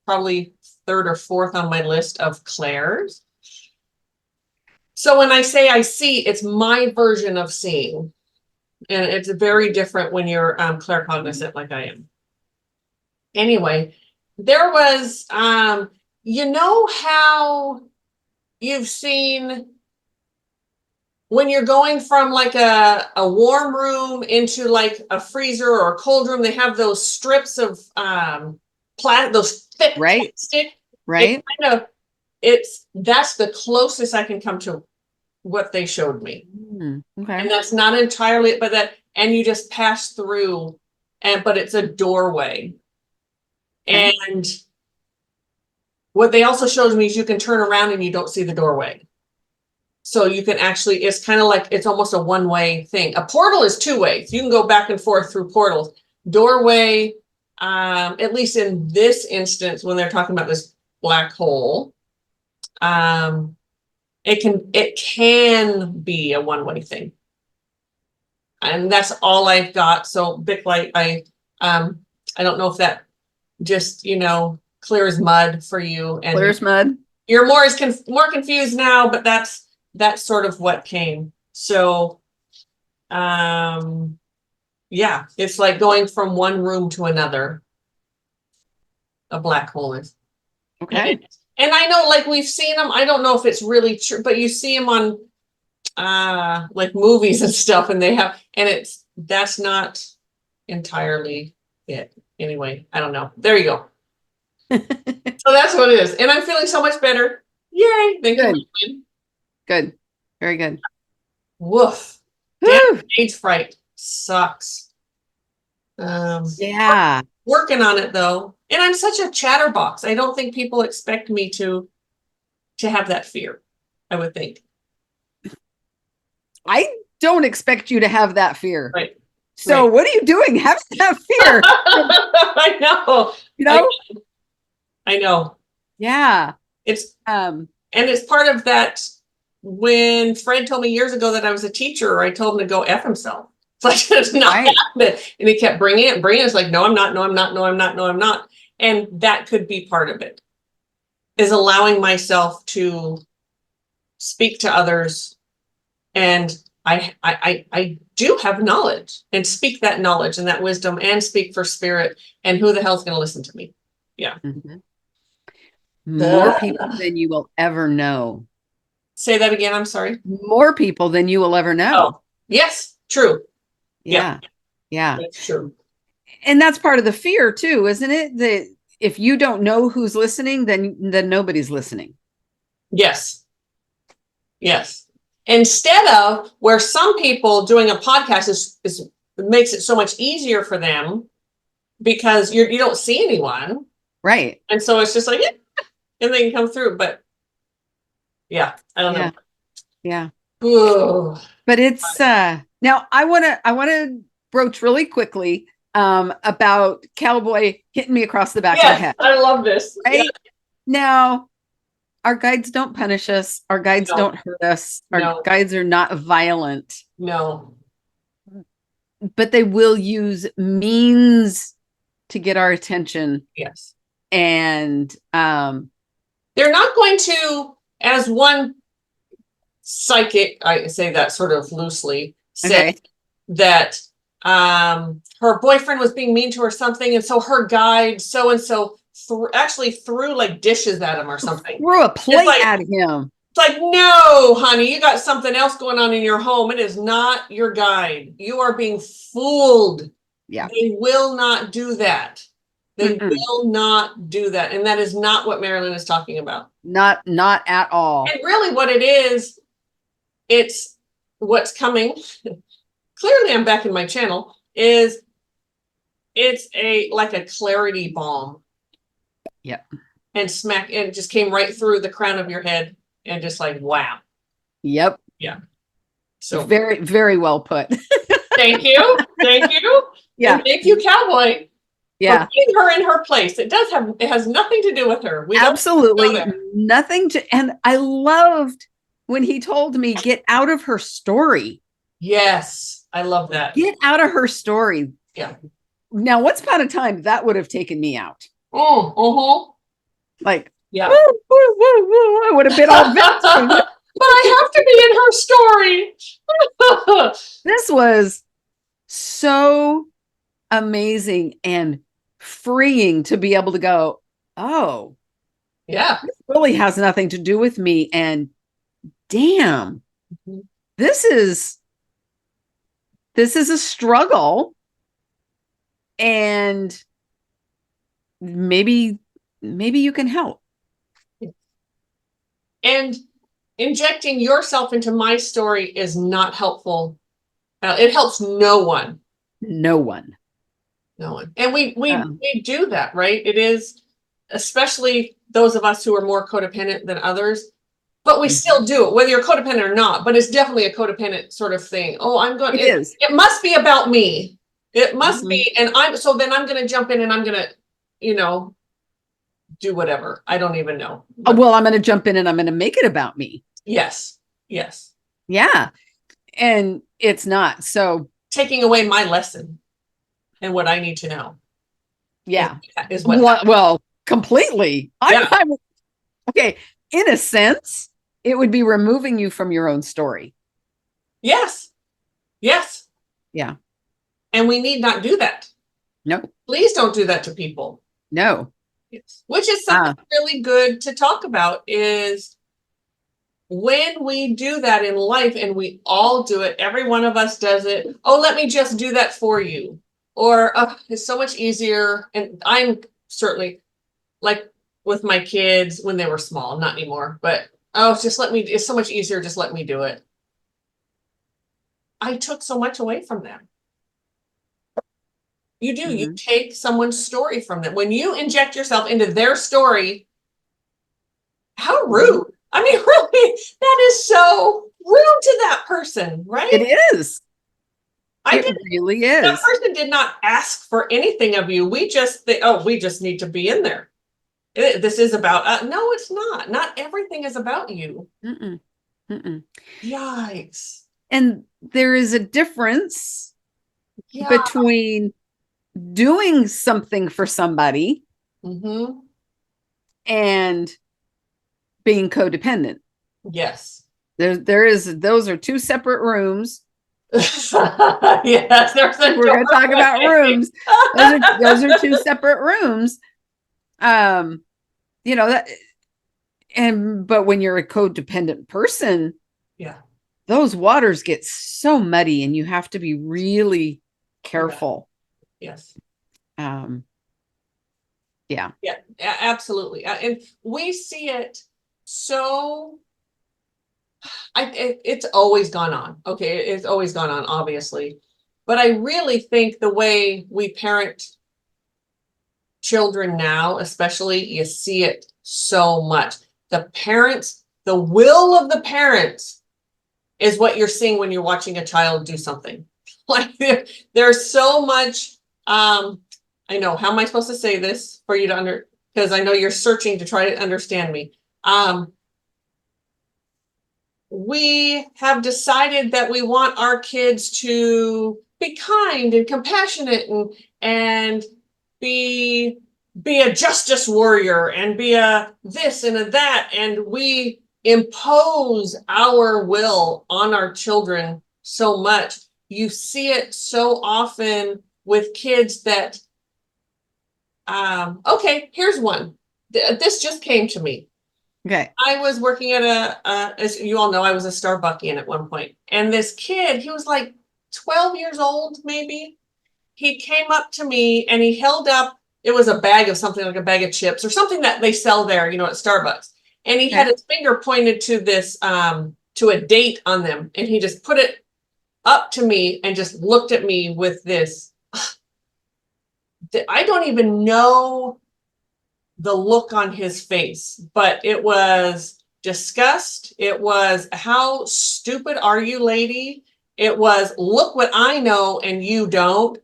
probably third or fourth on my list of clairs. So when I say I see, it's my version of seeing. And it's very different when you're claircognizant like I am. Anyway, there was, you know how you've seen when you're going from like a warm room into like a freezer or a cold room, they have those strips of those thick plastic. Right. That's the closest I can come to what they showed me. Okay. And that's not entirely, and you just pass through, but it's a doorway. Okay. And what they also showed me is you can turn around and you don't see the doorway. So you can actually, it's kind of like, it's almost a one-way thing. A portal is two ways. You can go back and forth through portals. Doorway, at least in this instance, when they're talking about this black hole, it can be a one-way thing. And that's all I've got. So Bic Light, I don't know if that just, clears mud for you. And clears mud. You're more confused now, but that's sort of what came. So, yeah, it's like going from one room to another. A black hole is. Okay. And I know, like, we've seen them. I don't know if it's really true, but you see them on like movies and stuff, and that's not entirely it. Anyway, I don't know. There you go. So that's what it is. And I'm feeling so much better. Yay. Thank you. Good. Very good. Woof. Damn, stage fright sucks. Yeah. Working on it though. And I'm such a chatterbox. I don't think people expect me to have that fear, I would think. I don't expect you to have that fear. Right. So what are you doing having that fear? I know. I know. Yeah. It's and it's part of that. When Fred told me years ago that I was a teacher, I told him to go F himself. It's like, it's not happening. And he kept bringing it. It's like, no, I'm not. No, I'm not. No, I'm not. No, I'm not. And that could be part of it, is allowing myself to speak to others. And I do have knowledge, and speak that knowledge and that wisdom, and speak for spirit. And who the hell's going to listen to me? Yeah. Mm-hmm. More people than you will ever know. Say that again. I'm sorry. More people than you will ever know. Oh, yes. True. Yeah. That's true. And that's part of the fear too, isn't it? That if you don't know who's listening, then nobody's listening. Yes. Instead of where some people doing a podcast is makes it so much easier for them because you don't see anyone. Right. And so it's just like, and they can come through. But yeah, I don't know. Yeah. Ooh. But it's now I wanna broach really quickly about Cowboy hitting me across the back of the head. I love this. Right? Yeah. Now, our guides don't punish us. Our guides don't hurt us. Our guides are not violent. No. But they will use means to get our attention. Yes. And they're not going to, as one psychic, I say that sort of loosely, say, that her boyfriend was being mean to her something, and so her guide so and so actually threw like dishes at him or something. Threw a plate at him. It's like, no, honey, you got something else going on in your home. It is not your guide. You are being fooled. Yeah. They will not do that. They will not do that. And that is not what Mari-Lyn is talking about. Not at all. And really what it is, it's what's coming. Clearly I'm back in my channel, it's like a clarity bomb. Yep. And it just came right through the crown of your head and just like, wow. Yep. Yeah. So very, very well put. Thank you. Thank you. Yeah. And thank you, Cowboy. Yeah. For putting her in her place. It has nothing to do with her. We absolutely nothing to, and I loved when he told me, get out of her story. Yes. I love that. Get out of her story. Yeah. Now, once upon a time, that would have taken me out. Like, yeah. Woo, woo, woo, woo. I would have been all but I have to be in her story. This was so amazing and freeing to be able to go, oh, yeah, this really has nothing to do with me. And damn, this is a struggle. And maybe you can help. And injecting yourself into my story is not helpful. It helps no one. No one. And we do that, right? It is, especially those of us who are more codependent than others, but we still do it, whether you're codependent or not. But it's definitely a codependent sort of thing. Oh, it must be about me. It must be. And I'm going to jump in and I'm going to, do whatever. I don't even know. Well, I'm going to jump in and I'm going to make it about me. Yes. Yes. Yeah. And it's not. So taking away my lesson and what I need to know. Yeah. Is what well, completely. Yeah. Okay. In a sense, it would be removing you from your own story. Yes. Yes. Yeah. And we need not do that. No. Please don't do that to people. No. Yes. Which is something really good to talk about, is when we do that in life, and we all do it, every one of us does it. Oh, let me just do that for you. Or it's so much easier. And I'm certainly, like with my kids when they were small, not anymore, but it's so much easier. Just let me do it. I took so much away from them. You do. You take someone's story from them. When you inject yourself into their story, how rude. I mean, really, that is so rude to that person, right? It is. It really is. That person did not ask for anything of you. We just think, oh, we just need to be in there. This is about, no, it's not. Not everything is about you. Yikes. And there is a difference between doing something for somebody and being codependent. Yes. Those are two separate rooms. Yes, we're going to talk about rooms. Those are two separate rooms. But when you're a codependent person, those waters get so muddy and you have to be really careful. Yes. Yeah, absolutely. And we see it so it's always gone on. Okay, it's always gone on, obviously. But I really think the way we parent children now, especially, you see it so much. The will of the parents is what you're seeing when you're watching a child do something. Like there's so much, I know, how am I supposed to say this for you to because I know you're searching to try to understand me. We have decided that we want our kids to be kind and compassionate and be a justice warrior and be a this and a that. And we impose our will on our children so much. you see it so often with kids that, okay, here's one. This just came to me. Okay. I was working at as you all know, I was a Starbuckian at one point. And this kid, he was like 12 years old, maybe. He came up to me and he held up, it was a bag of something like a bag of chips or something that they sell there, you know, at Starbucks. And he had his finger pointed to this, to a date on them. And he just put it up to me and just looked at me with this. I don't even know the look on his face, but it was disgust. It was, how stupid are you, lady? It was, look what I know and you don't.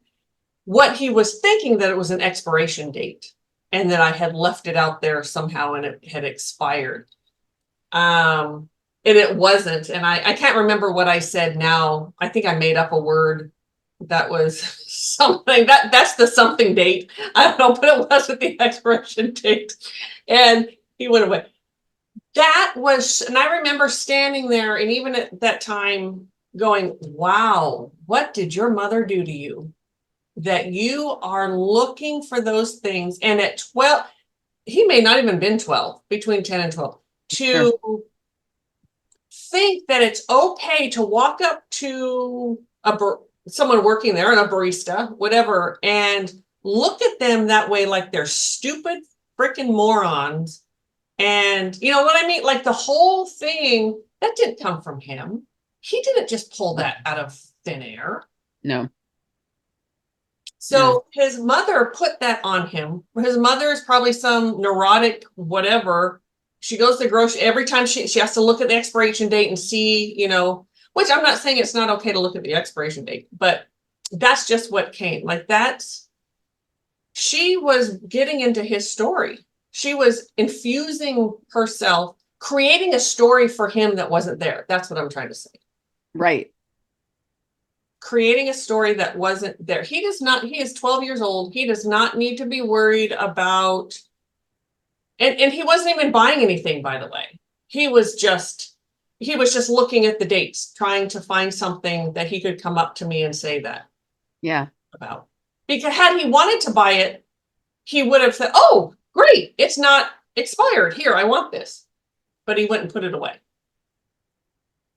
What he was thinking, that it was an expiration date and that I had left it out there somehow and it had expired. And it wasn't. And I can't remember what I said now. I think I made up a word that was something, that's the something date. I don't know, but it wasn't the expiration date. And he went away. That was, and I remember standing there and even at that time going, wow, what did your mother do to you? That you are looking for those things. And at 12, he may not even been 12, between 10 and 12, to think that it's okay to walk up to someone working there and a barista, whatever, and look at them that way, like they're stupid freaking morons. And you know what I mean? Like the whole thing, that didn't come from him. He didn't just pull that out of thin air. No. So his mother put that on him. His mother is probably some neurotic whatever. She goes to grocery every time she has to look at the expiration date and see, you know, which I'm not saying it's not okay to look at the expiration date, but that's just what came. Like that's, she was getting into his story. She was infusing herself, creating a story for him that wasn't there. That's what I'm trying to say. Right. Creating a story that wasn't there. He does not, he is 12 years old. He does not need to be worried about, and he wasn't even buying anything, by the way. He was just looking at the dates, trying to find something that he could come up to me and say that. Yeah. About. Because had he wanted to buy it, he would have said, oh, great, it's not expired. Here, I want this. But he went and put it away.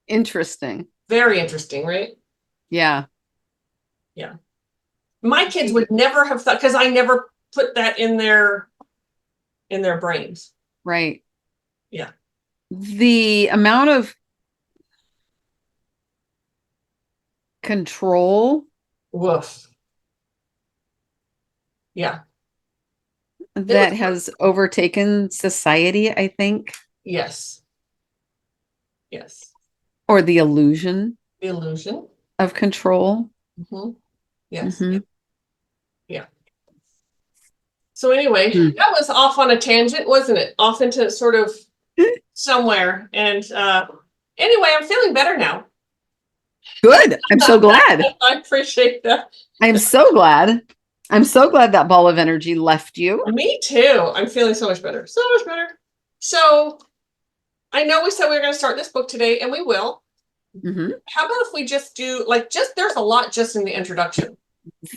Interesting. Very interesting, right? Yeah. Yeah. My kids would never have thought, because I never put that in their brains. Right. Yeah. The amount of control. Woof. Yeah. That has overtaken society, I think. Yes. Yes. Or the illusion. The illusion. Of control. Mm-hmm. Yes. Mm-hmm. Yeah. So anyway, that was off on a tangent, wasn't it? Off into sort of somewhere. And anyway, I'm feeling better now. Good. I'm so glad. I appreciate that. I'm so glad. I'm so glad that ball of energy left you. Me too. I'm feeling so much better. So much better. So I know we said we were going to start this book today, and we will. Mm-hmm. How about if we just do, like, there's a lot just in the introduction.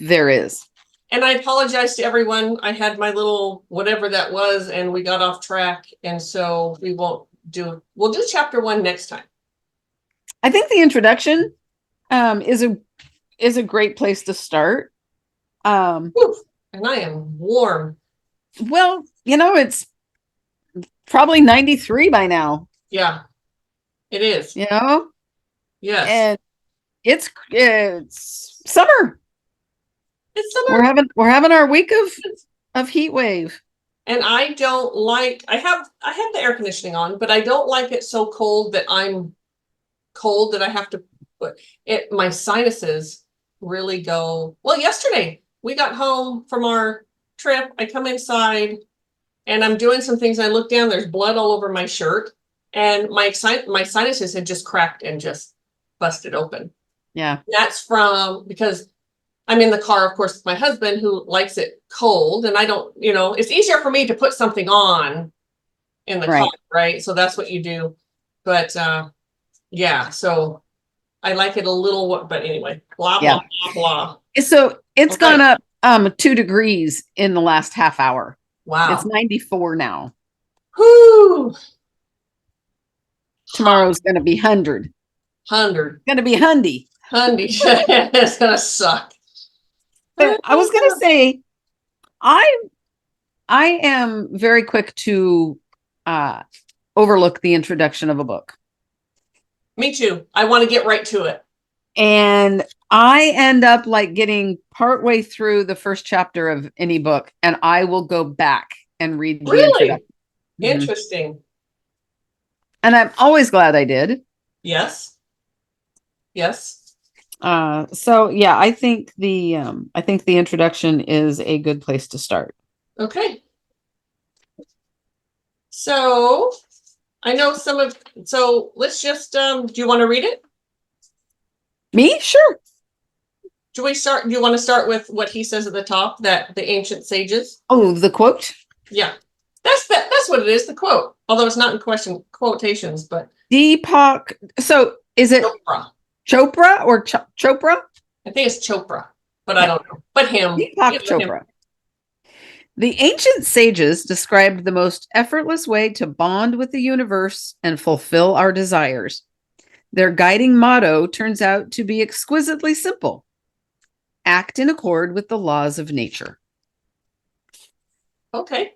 There is. And I apologize to everyone. I had my little whatever that was, and we got off track. And so we'll do chapter 1 next time. I think the introduction is a great place to start. And I am warm. Well, you know, it's probably 93 by now. Yeah, it is. You know? Yes. And it's summer. It's summer. We're having our week of heat wave. And I don't like, I have the air conditioning on, but I don't like it so cold that I'm cold that I have to put it. My sinuses really go. Well, yesterday we got home from our trip. I come inside and I'm doing some things. I look down, there's blood all over my shirt, and my sinuses had just cracked and just busted open. Yeah. That's because I'm in the car, of course, with my husband who likes it cold, and I don't, it's easier for me to put something on in the car, right? So that's what you do. But yeah, so I like it a little, but anyway, blah, Yeah. blah, blah, blah. So it's Okay. gone up 2 degrees in the last half hour. Wow. It's 94 now. Whoo! Tomorrow's going to be 100. 100. Going to be hundy. Hundy. It's going to suck. But I was going to say, I am very quick to overlook the introduction of a book. Me too. I want to get right to it. And I end up like getting partway through the first chapter of any book, and I will go back and read the introduction. Interesting. And I'm always glad I did. Yes. Yes. So yeah, I think the introduction is a good place to start. Okay. So I know so let's just do you want to read it? Me? Sure. Do you want to start with what he says at the top, that the ancient sages? Oh, the quote? Yeah. That's what it is, the quote. Although it's not in quotations, but Deepak. So is it Chopra or Chopra? I think it's Chopra, but I don't know. But him. Deepak Chopra. Him. The ancient sages described the most effortless way to bond with the universe and fulfill our desires. Their guiding motto turns out to be exquisitely simple. Act in accord with the laws of nature. Okay.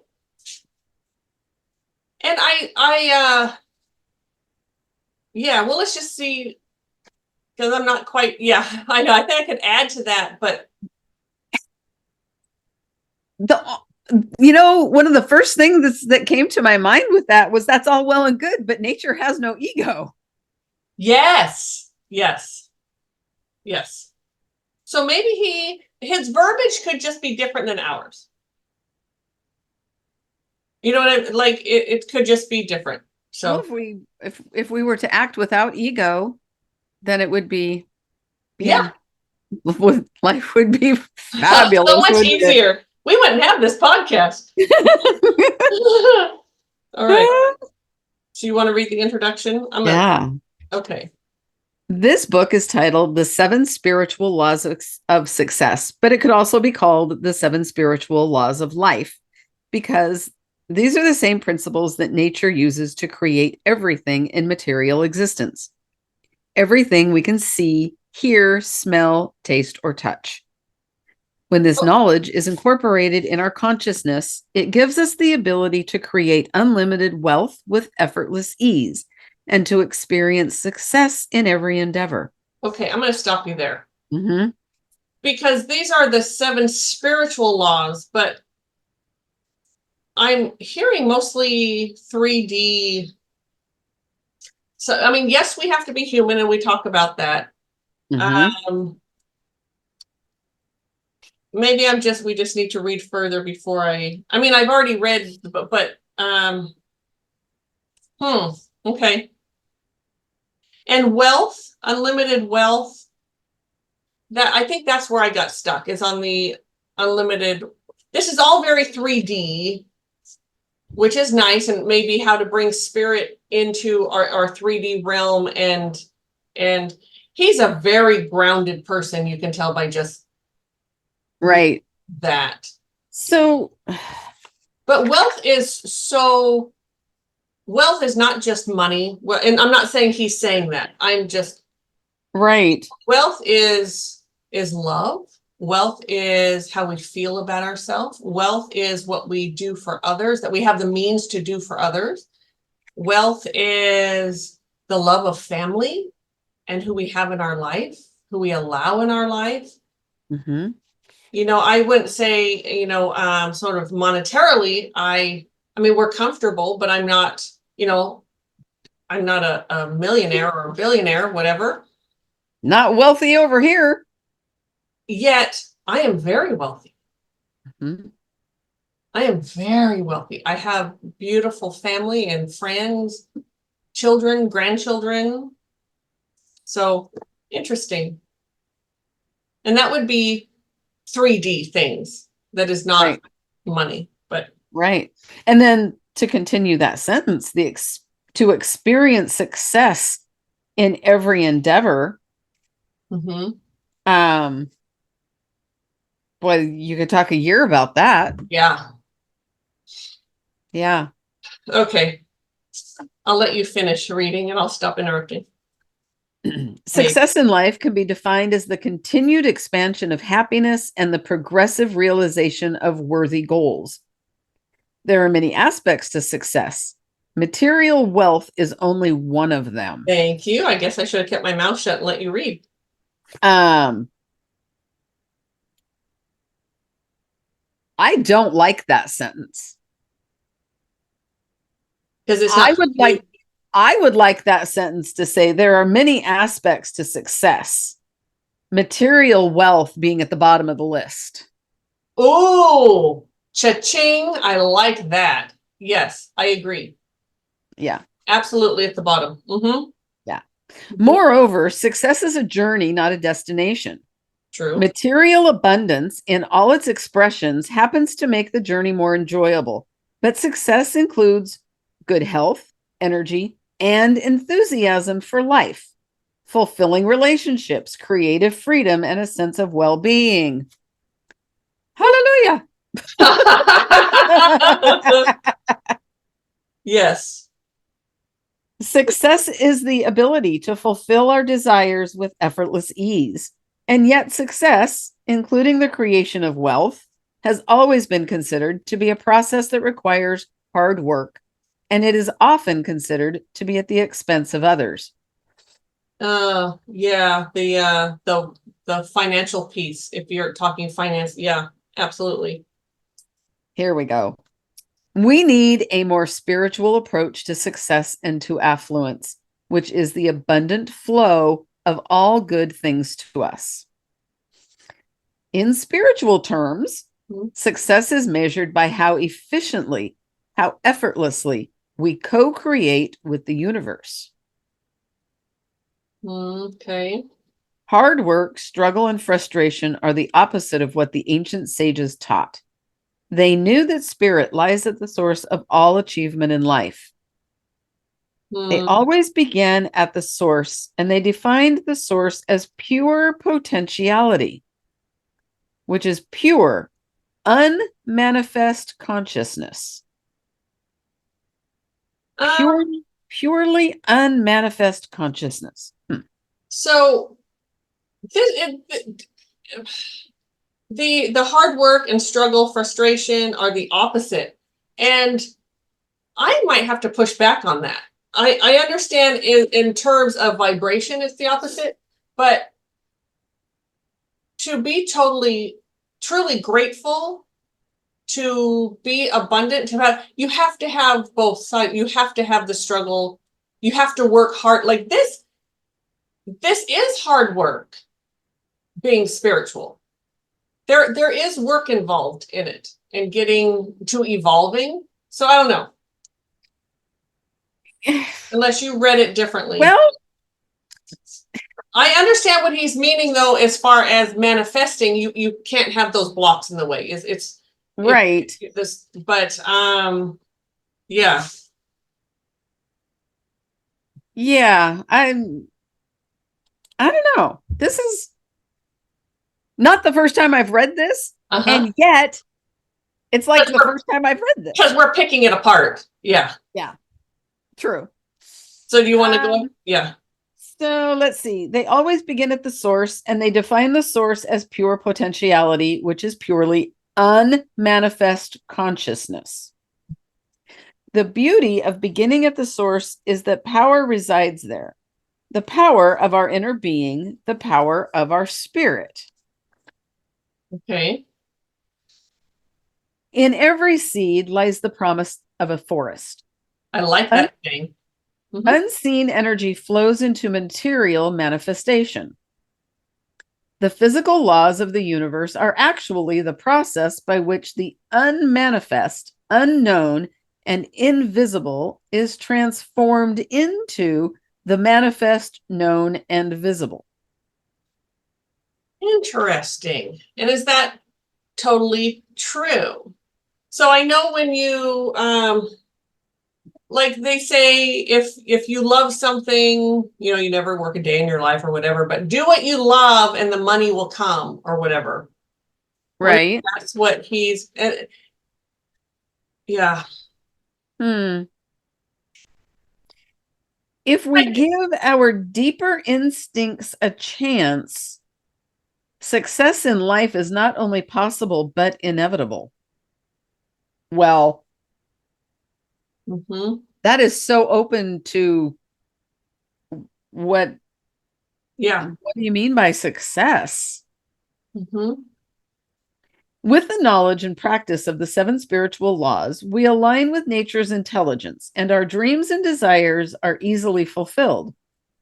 And yeah, well, let's just see, because I'm not quite, I know, I think I could add to that, but one of the first things that came to my mind with that was that's all well and good, but nature has no ego. Yes. So maybe his verbiage could just be different than ours. You know what I like? It could just be different. So if we were to act without ego, then it would be life would be fabulous. So much easier. We wouldn't have this podcast. All right. So you want to read the introduction? Okay. This book is titled The 7 Spiritual Laws of Success, but it could also be called The 7 Spiritual Laws of Life, because these are the same principles that nature uses to create everything in material existence. Everything we can see, hear, smell, taste, or touch. When this knowledge is incorporated in our consciousness, it gives us the ability to create unlimited wealth with effortless ease and to experience success in every endeavor. Okay, I'm going to stop you there. Mm-hmm. Because these are the 7 spiritual laws, but I'm hearing mostly 3D. So, I mean, yes, we have to be human, and we talk about that. Mm-hmm. Maybe we just need to read further before I've already read, but okay. And wealth, unlimited wealth, that I think that's where I got stuck, is on the unlimited. This is all very 3D, which is nice, and maybe how to bring spirit into our 3D realm, and he's a very grounded person, you can tell by just that. So, but wealth is not just money. Well, and I'm not saying he's saying that. I'm just wealth is love. Wealth is how we feel about ourselves. Wealth is what we do for others, that we have the means to do for others. Wealth is the love of family and who we have in our life, who we allow in our life. Mm-hmm. I wouldn't say, sort of monetarily, I mean, we're comfortable, but I'm not, I'm not a millionaire or a billionaire, whatever. Not wealthy over here. Yet I am very wealthy. Mm-hmm. I am very wealthy. I have beautiful family and friends, children, grandchildren. So interesting. And that would be 3D things. That is not money, but. Right. And then to continue that sentence, to experience success in every endeavor, Um, boy, you could talk a year about that. Yeah. Yeah. Okay. I'll let you finish reading and I'll stop interrupting. Success in life can be defined as the continued expansion of happiness and the progressive realization of worthy goals. There are many aspects to success. Material wealth is only one of them. Thank you. I guess I should have kept my mouth shut and let you read. I don't like that sentence. Because it's not. I would like that sentence to say there are many aspects to success. Material wealth being at the bottom of the list. Oh, cha-ching. I like that. Yes, I agree. Yeah. Absolutely at the bottom. Yeah. Moreover, success is a journey, not a destination. True. Material abundance in all its expressions happens to make the journey more enjoyable, but success includes good health, energy, and enthusiasm for life, fulfilling relationships, creative freedom, and a sense of well-being. Hallelujah. Yes. Success is the ability to fulfill our desires with effortless ease. And yet success, including the creation of wealth, has always been considered to be a process that requires hard work, and it is often considered to be at the expense of others. Yeah, the financial piece, if you're talking finance, yeah, absolutely. Here we go. We need a more spiritual approach to success and to affluence, which is the abundant flow of all good things to us. In spiritual terms, success is measured by how efficiently, how effortlessly we co-create with the universe. Okay. Hard work, struggle, and frustration are the opposite of what the ancient sages taught. They knew that spirit lies at the source of all achievement in life. They always began at the source, and they defined the source as pure potentiality, which is pure, unmanifest consciousness. Purely unmanifest consciousness. So the hard work and struggle, frustration are the opposite. And I might have to push back on that. I understand in terms of vibration, it's the opposite, but to be truly grateful, to be abundant, you have to have both sides. You have to have the struggle. You have to work hard. Like this is hard work, being spiritual. There is work involved in it and getting to evolving. So I don't know. Unless you read it differently. Well, I understand what he's meaning, though, as far as manifesting. You can't have those blocks in the way. It's right. But yeah. Yeah, I don't know. This is not the first time I've read this, and yet it's like the first time I've read this. Because we're picking it apart. Yeah. Yeah. True. So do you want to go? Yeah. So let's see. They always begin at the source, and they define the source as pure potentiality, which is purely unmanifest consciousness. The beauty of beginning at the source is that power resides there. The power of our inner being, the power of our spirit. Okay. In every seed lies the promise of a forest. I like that thing. Unseen energy flows into material manifestation. The physical laws of the universe are actually the process by which the unmanifest, unknown, and invisible is transformed into the manifest, known, and visible. Interesting. And is that totally true? So I know when you like they say, if you love something, you know, you never work a day in your life or whatever, but do what you love and the money will come or whatever. Right. Like, that's what he's, yeah. If we give our deeper instincts a chance, success in life is not only possible, but inevitable. Well, that is so open to what do you mean by success? With the knowledge and practice of the 7 spiritual laws, we align with nature's intelligence, and our dreams and desires are easily fulfilled.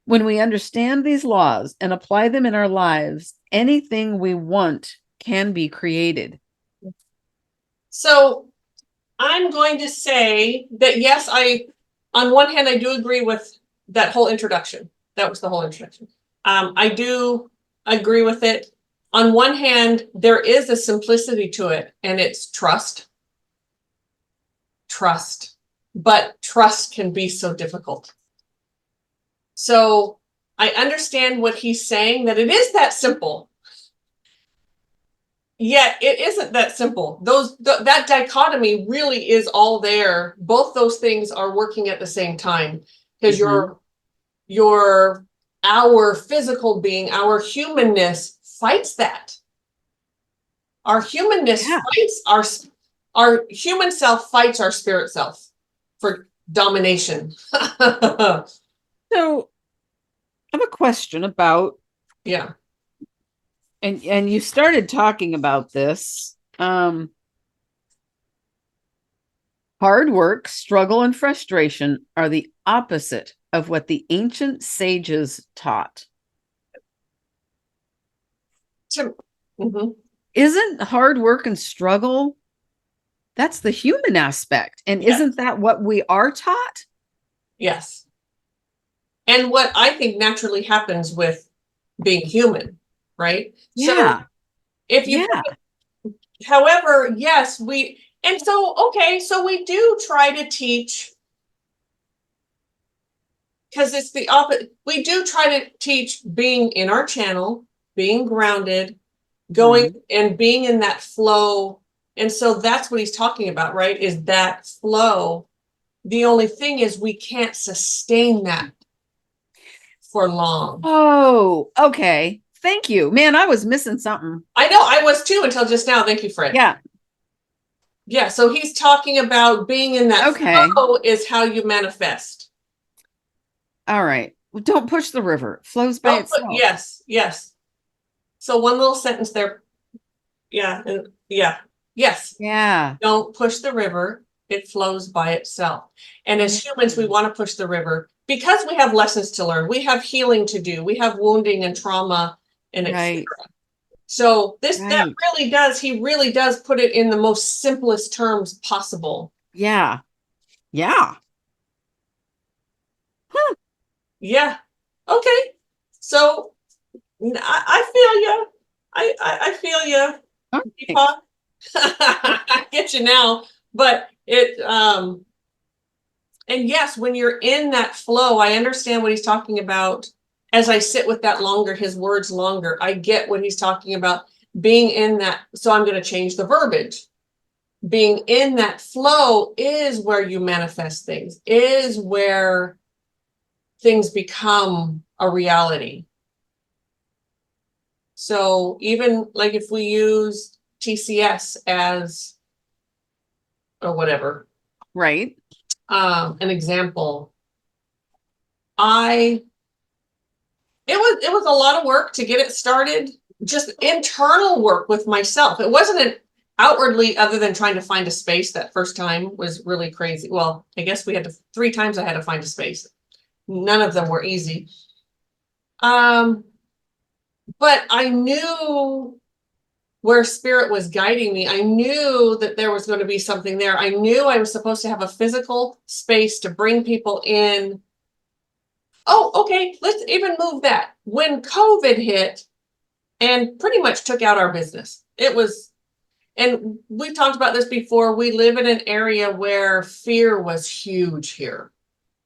When we understand these laws and apply them in our lives, anything we want can be created. So I'm going to say that, yes, on one hand, I do agree with that whole introduction. That was the whole introduction. I do agree with it. On one hand, there is a simplicity to it, and it's trust. Trust. But trust can be so difficult. So I understand what he's saying, that it is that simple. Yet it isn't that simple. That dichotomy really is all there. Both those things are working at the same time, because our physical being, our humanness fights that. Our humanness fights our human self fights our spirit self for domination. So I have a question about, yeah. And you started talking about this. Hard work, struggle, and frustration are the opposite of what the ancient sages taught. Isn't hard work and struggle, that's the human aspect? And isn't that what we are taught? Yes. And what I think naturally happens with being human, right? Yeah. So if you, however, yes, so we do try to teach, because it's the opposite. We do try to teach being in our channel, being grounded, going and being in that flow. And so that's what he's talking about, right? Is that flow. The only thing is we can't sustain that for long. Oh, okay. Thank you. Man, I was missing something. I know, I was too until just now. Thank you, Fred. Yeah. Yeah, so he's talking about being in that flow is how you manifest. All right. Don't push the river. It flows by itself. Yes. So one little sentence there. Yeah. Yes. Yeah. Don't push the river. It flows by itself. And as humans, we want to push the river because we have lessons to learn. We have healing to do. We have wounding and trauma and etc. So that really does, he really does put it in the most simplest terms possible. Yeah. Yeah. Okay. So I feel you. I feel you. Okay. I get you now. But and yes, when you're in that flow, I understand what he's talking about. As I sit with that longer, his words longer, I get what he's talking about, being in that. So I'm going to change the verbiage. Being in that flow is where you manifest things, is where things become a reality. So even like if we use TCS as or whatever, right? An example, it was a lot of work to get it started, just internal work with myself. It wasn't an outwardly, other than trying to find a space. That first time was really crazy. Well, I guess 3 times I had to find a space. None of them were easy. But I knew where spirit was guiding me. I knew that there was going to be something there. I knew I was supposed to have a physical space to bring people in. Oh, okay, let's even move that. When COVID hit and pretty much took out our business, it was and we talked about this before, we live in an area where fear was huge here.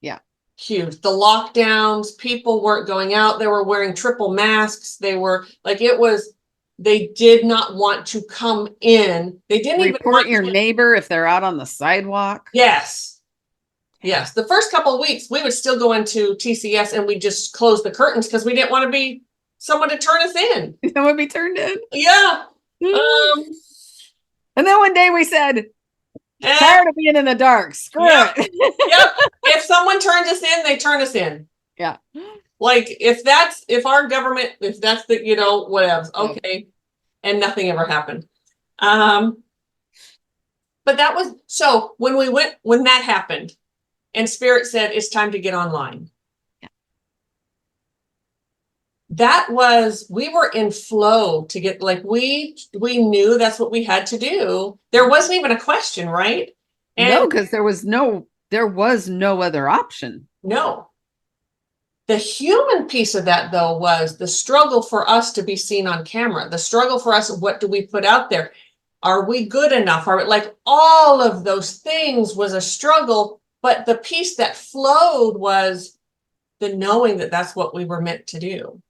Yeah. Huge. The lockdowns, people weren't going out. They were wearing triple masks. They were like, it was, they did not want to come in. They didn't even report your neighbor if they're out on the sidewalk. Yes. Yes. The first couple of weeks, we would still go into TCS and we just close the curtains because we didn't want to be someone to turn us in. That would be turned in. Yeah. And then one day we said, tired of being in the dark. Screw it. Yep. If someone turns us in, they turn us in. Yeah. Like if our government, if that's the, whatever. Okay. And nothing ever happened. But that was, so when that happened and Spirit said, it's time to get online. Yeah. We were in flow to get, like, we knew that's what we had to do. There wasn't even a question, right? And no, because there was no other option. No. The human piece of that, though, was the struggle for us to be seen on camera. The struggle for us, what do we put out there? Are we good enough? Like all of those things was a struggle, but the piece that flowed was the knowing that that's what we were meant to do.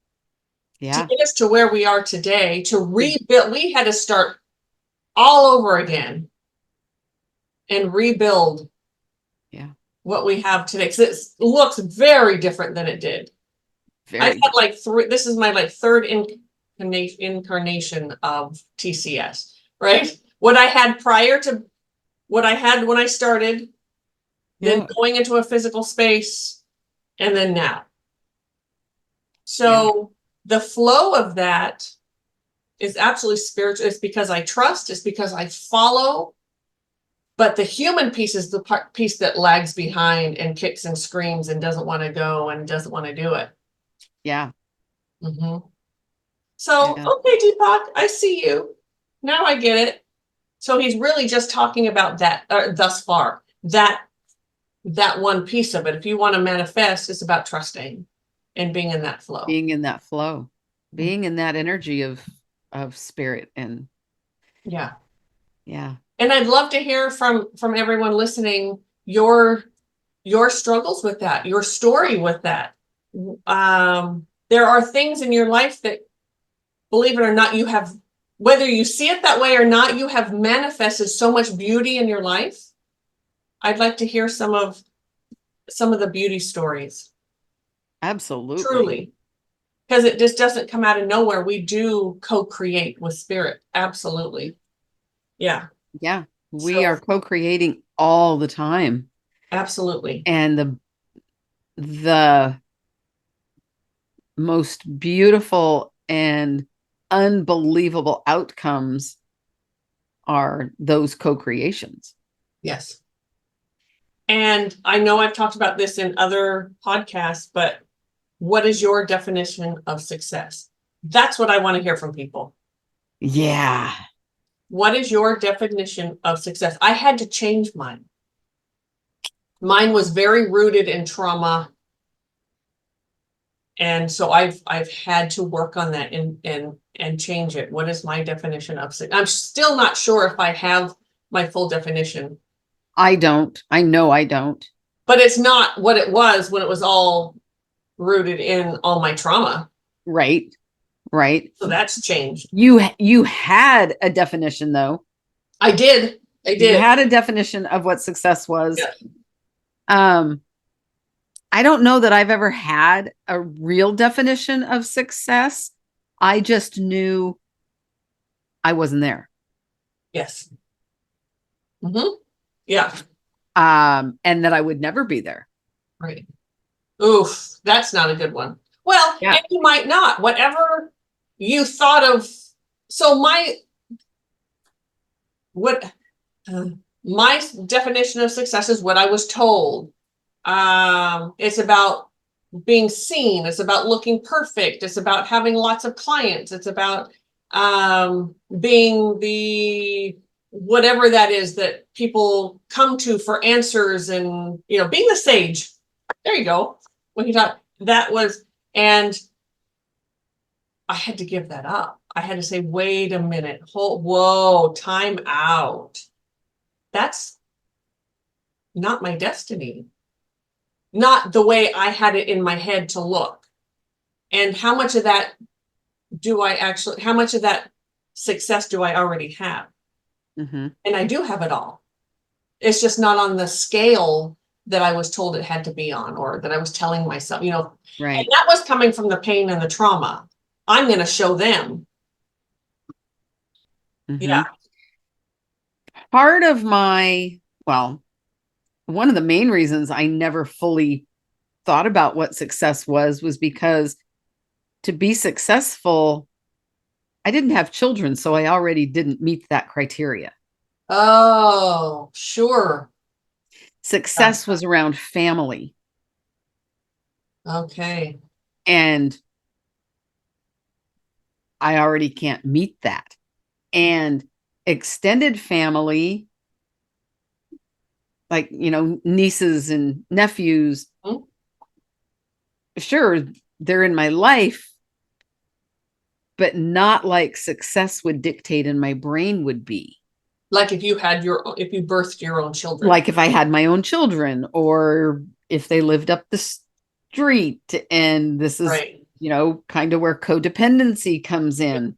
Yeah. To get us to where we are today, to rebuild, we had to start all over again and rebuild what we have today. Because it looks very different than it did. I've had like this is my third incarnation of TCS, right? What I had prior to what I had when I started, then going into a physical space, and then now. So the flow of that is absolutely spiritual. It's because I trust, it's because I follow. But the human piece is the piece that lags behind and kicks and screams and doesn't want to go and doesn't want to do it. Yeah. Mm-hmm. So, okay, Deepak, I see you. Now I get it. So he's really just talking about that thus far, that one piece of it. If you want to manifest, it's about trusting and being in that flow. Being in that flow, being in that energy of spirit and yeah. And I'd love to hear from everyone listening your struggles with that, your story with that. There are things in your life that, believe it or not, you have, whether you see it that way or not, you have manifested so much beauty in your life. I'd like to hear some of the beauty stories. Absolutely. Truly. Because it just doesn't come out of nowhere. We do co-create with spirit. Absolutely. Yeah. Yeah. We are co-creating all the time. Absolutely. And the most beautiful and unbelievable outcomes are those co-creations. Yes. And I know I've talked about this in other podcasts, but what is your definition of success? That's what I want to hear from people. Yeah. What is your definition of success? I had to change mine. Mine was very rooted in trauma. And so I've had to work on that and change it. What is my definition of success? I'm still not sure if I have my full definition. I don't. I know I don't. But it's not what it was when it was all rooted in all my trauma. Right. Right. So that's changed. You had a definition, though. I did. You had a definition of what success was. Yeah. I don't know that I've ever had a real definition of success. I just knew I wasn't there. Yes. Mm-hmm. Yeah. And that I would never be there. Right. Oof, that's not a good one. Well, and you might not. Whatever you thought of. So my definition of success is what I was told. It's about being seen. It's about looking perfect. It's about having lots of clients. It's about being the whatever that is that people come to for answers, and being the sage. There you go. When you thought that was, and I had to give that up. I had to say, wait a minute, whoa, time out. That's not my destiny. Not the way I had it in my head to look. And how much of that how much of that success do I already have? Mm-hmm. And I do have it all. It's just not on the scale that I was told it had to be on, or that I was telling myself, Right. And that was coming from the pain and the trauma. I'm going to show them. Mm-hmm. Yeah. Part of one of the main reasons I never fully thought about what success was because to be successful, I didn't have children, so I already didn't meet that criteria. Oh, sure. Success was around family. Okay. And I already can't meet that. And extended family, like, nieces and nephews, sure, they're in my life, but not like success would dictate in my brain would be. Like if you birthed your own children. Like if I had my own children, or if they lived up the street. And this is, right. Kind of where codependency comes in.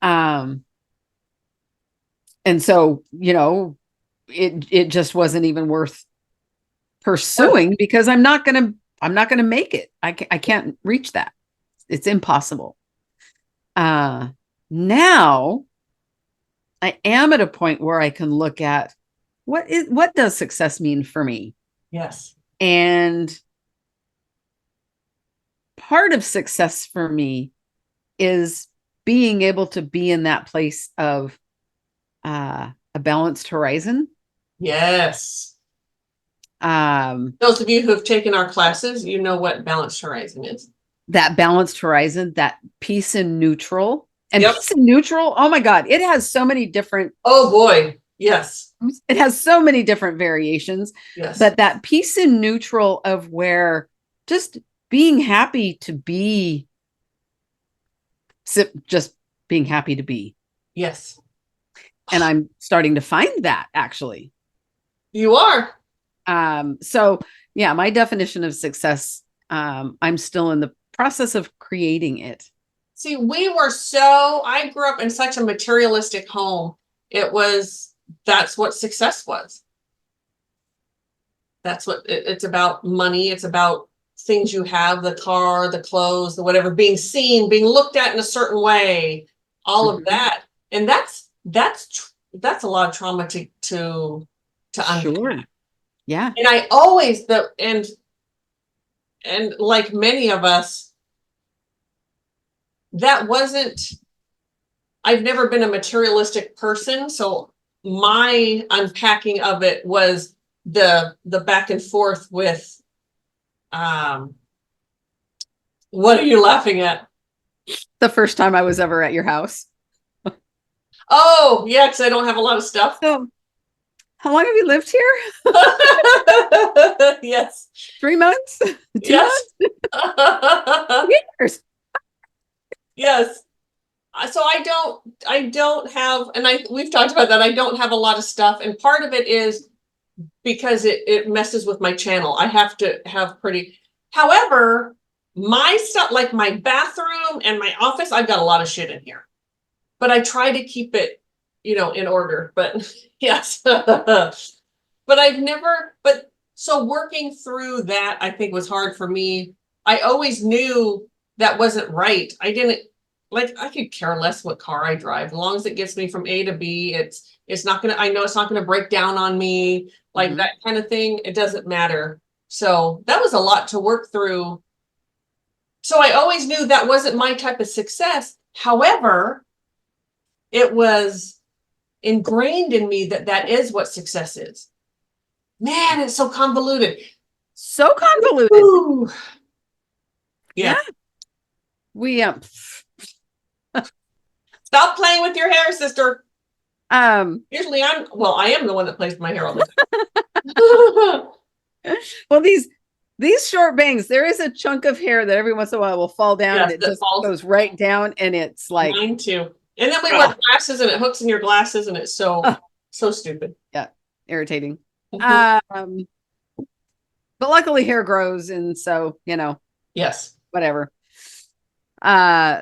And so, it just wasn't even worth pursuing because I'm not going to make it. I can't reach that. It's impossible. Now I am at a point where I can look at what does success mean for me? Yes. And part of success for me is being able to be in that place of a balanced horizon. Yes. Those of you who have taken our classes, you know what balanced horizon is. That balanced horizon, that peace and neutral. And peace and neutral, oh my God, it has so many different. Oh boy, yes. It has so many different variations. Yes. But that peace and neutral of where just being happy to be, just being happy to be. Yes. And I'm starting to find that actually. You are. So yeah, my definition of success, I'm still in the process of creating it. See, I grew up in such a materialistic home. That's what success was. That's what it's about. Money. It's about things you have, the car, the clothes, the whatever, being seen, being looked at in a certain way, all of that. And that's a lot of trauma to unpack. Sure. Yeah. And I always, and like many of us, I've never been a materialistic person. So my unpacking of it was the back and forth with, what are you laughing at? The first time I was ever at your house. Oh, yeah, because I don't have a lot of stuff. So, how long have you lived here? Yes. 3 months? 2 months? Years. Yes. So I don't have, and we've talked about that. I don't have a lot of stuff. And part of it is because it messes with my channel. I have to have however, my stuff, like my bathroom and my office, I've got a lot of shit in here, but I try to keep it, in order, but yes. So working through that, I think was hard for me. I always knew that wasn't right. I could care less what car I drive, as long as it gets me from A to B. I know it's not gonna break down on me, like that kind of thing. It doesn't matter. So that was a lot to work through. So I always knew that wasn't my type of success. However, it was ingrained in me that is what success is. Man, it's so convoluted. So convoluted. Ooh. Yeah. We Stop playing with your hair, sister. Usually I am the one that plays my hair all the time. Well, these These short bangs, there is a chunk of hair that every once in a while will fall down, Yes, and it that just falls. goes right down, and it's like Mine too. And then we wear glasses and it hooks in your glasses and it's so stupid. Yeah, irritating. Mhm. But luckily hair grows, and so, Yes. whatever.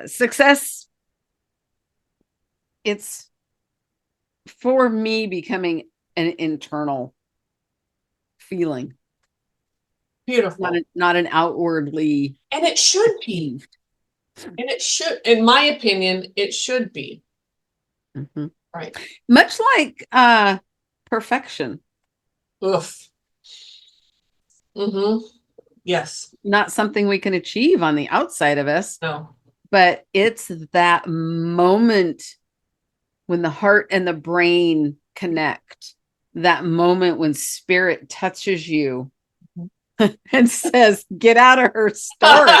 Success, it's for me becoming an internal feeling. Beautiful. Not an outwardly. And it should be. And it should, in my opinion, it should be. Mm-hmm. Right. Much like perfection. Oof. Mm-hmm. Yes. Not something we can achieve on the outside of us. No. But it's that moment when the heart and the brain connect, that moment when spirit touches you and says, get out of her story.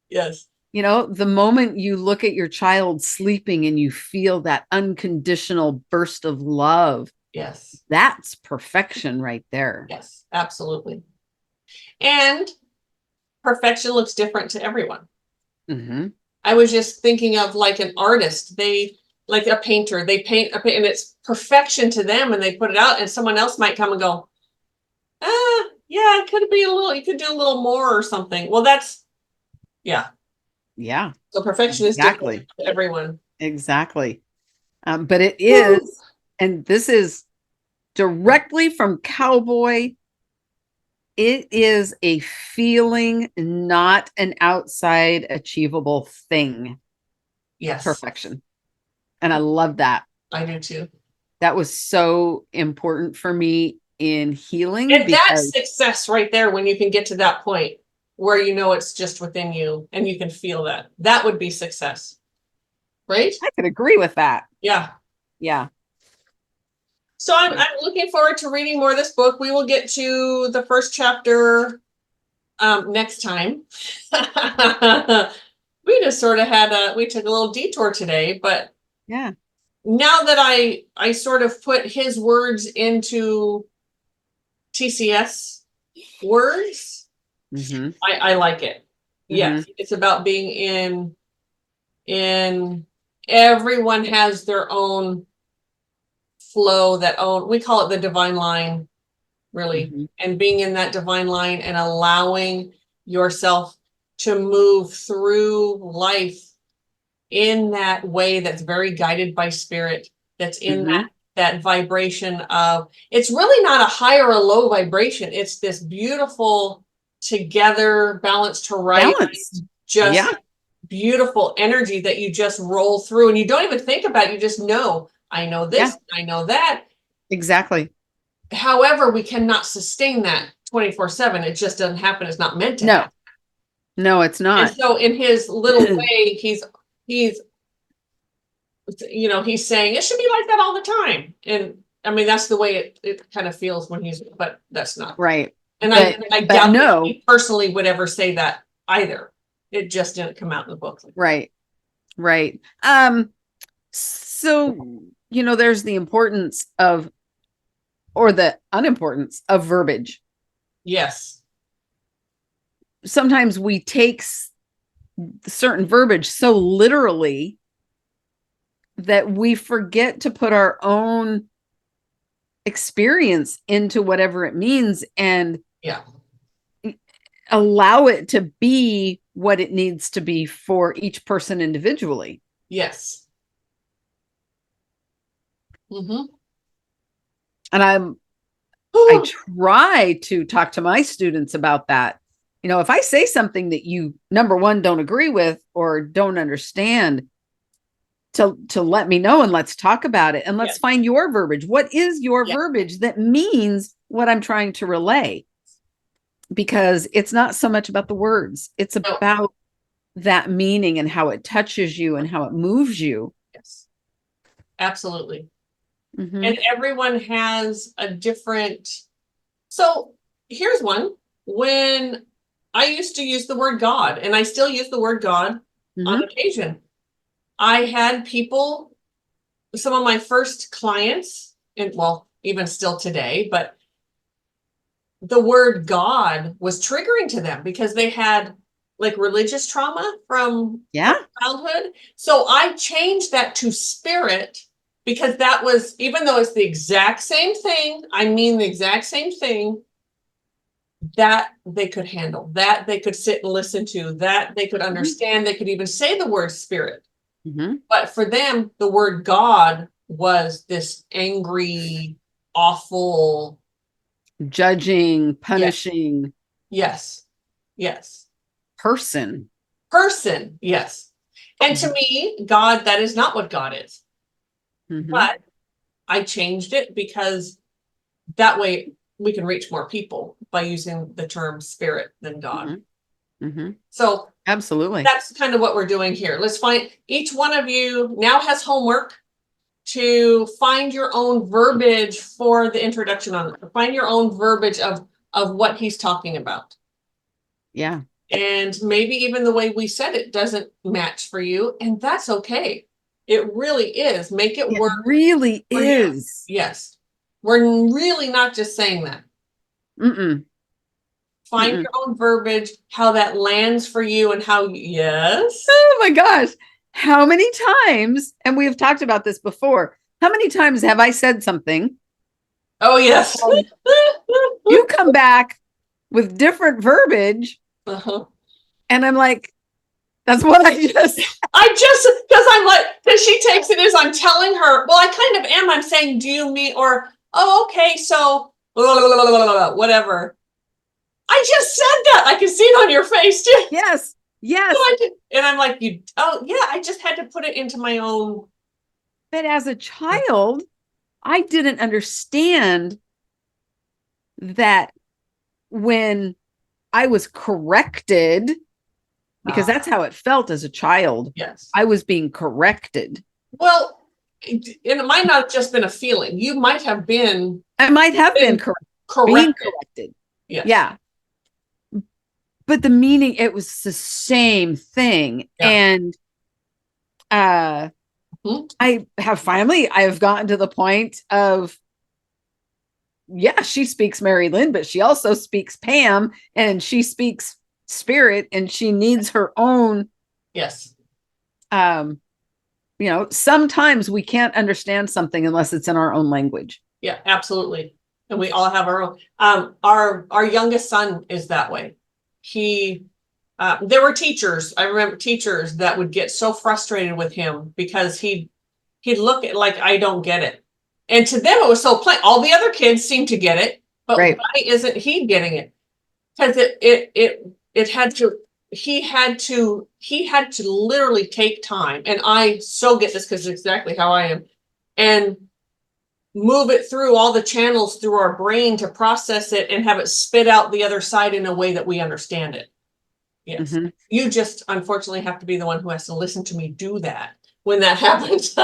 Yes. The moment you look at your child sleeping and you feel that unconditional burst of love. Yes. That's perfection right there. Yes, absolutely. And perfection looks different to everyone. Mm-hmm. I was just thinking of like an artist, like a painter, they paint and it's perfection to them and they put it out and someone else might come and go, yeah, it could be you could do a little more or something. Well, yeah. So perfection is different to everyone. Exactly. But it is, and this is directly from Cowboy. It is a feeling, not an outside achievable thing. Yes. Perfection. And I love that. I do too. That was so important for me in healing. And that's success right there when you can get to that point where it's just within you and you can feel that. That would be success. Right? I could agree with that. Yeah. Yeah. So I'm looking forward to reading more of this book. We will get to the first chapter next time. We just sort of we took a little detour today, but yeah. Now that I sort of put his words into TCS words, mm-hmm. I like it. Mm-hmm. Yes, it's about being in everyone has their own flow, we call it the divine line, really. Mm-hmm. And being in that divine line and allowing yourself to move through life in that way that's very guided by spirit, that's in mm-hmm. that vibration of, it's really not a high or a low vibration. It's this beautiful together, balanced to right, just beautiful energy that you just roll through and you don't even think about it. You just know, I know this, I know that. Exactly. However, we cannot sustain that 24/7. It just doesn't happen. It's not meant to happen. No, it's not. And so in his little way, he's saying it should be like that all the time. And I mean, that's the way it kind of feels when but that's not right. And I doubt that he personally would ever say that either. It just didn't come out in the book. Right. So, there's the importance of, or the unimportance of verbiage. Yes. Sometimes we take certain verbiage so literally that we forget to put our own experience into whatever it means and allow it to be what it needs to be for each person individually. Yes. Mm-hmm. And I try to talk to my students about that. If I say something that you, number one, don't agree with or don't understand, to let me know and let's talk about it and let's find your verbiage. What is your verbiage that means what I'm trying to relay? Because it's not so much about the words. It's about that meaning and how it touches you and how it moves you. Yes, absolutely. Mm-hmm. And everyone has a different. So here's one. When I used to use the word God, and I still use the word God on occasion, I had people, some of my first clients, and even still today, but the word God was triggering to them because they had like religious trauma from childhood. So I changed that to spirit because that was, even though it's the exact same thing, I mean the exact same thing, that they could handle, that they could sit and listen to, that they could understand. They could even say the word spirit. But for them, the word God was this angry, awful, judging, punishing. Yes. Person. Yes. And to me, God, that is not what God is. But I changed it because that way we can reach more people by using the term spirit than God. So absolutely, that's kind of what we're doing here. Let's find, each one of you now has homework to find your own verbiage for the introduction on it. Find your own verbiage of what he's talking about. Yeah. And maybe even the way we said it doesn't match for you, and that's okay. It really is. Make it work. It really is. Yes. We're really not just saying that. Find your own verbiage, how that lands for you and how, yes. Oh my gosh. How many times, and we have talked about this before, how many times have I said something? Oh, yes. You come back with different verbiage. And I'm like, that's what because I'm like, because she takes it as I'm telling her, well, I kind of am. I'm saying, do you mean, or, oh, okay, so, whatever. I just said that. I can see it on your face too. Yes. And I'm like, I just had to put it into my own. But as a child, I didn't understand that when I was corrected, because that's how it felt as a child. Yes. I was being corrected. Well, it might not have just been a feeling. You might have been. I might have been being corrected. Yes. Yeah. But the meaning, it was the same thing. Yeah. And I have gotten to the point of, she speaks Mari-Lyn, but she also speaks Pam, and she speaks spirit, and she needs her own. Yes. Sometimes we can't understand something unless it's in our own language. Yeah, absolutely. And we all have our own. Our youngest son is that way. There were teachers. I remember teachers that would get so frustrated with him because he'd look at like, I don't get it. And to them, it was so plain. All the other kids seemed to get it, but why isn't he getting it? Because he had to literally take time. And I so get this because it's exactly how I am. And move it through all the channels through our brain to process it and have it spit out the other side in a way that we understand it. Yes. You just unfortunately have to be the one who has to listen to me do that when that happens.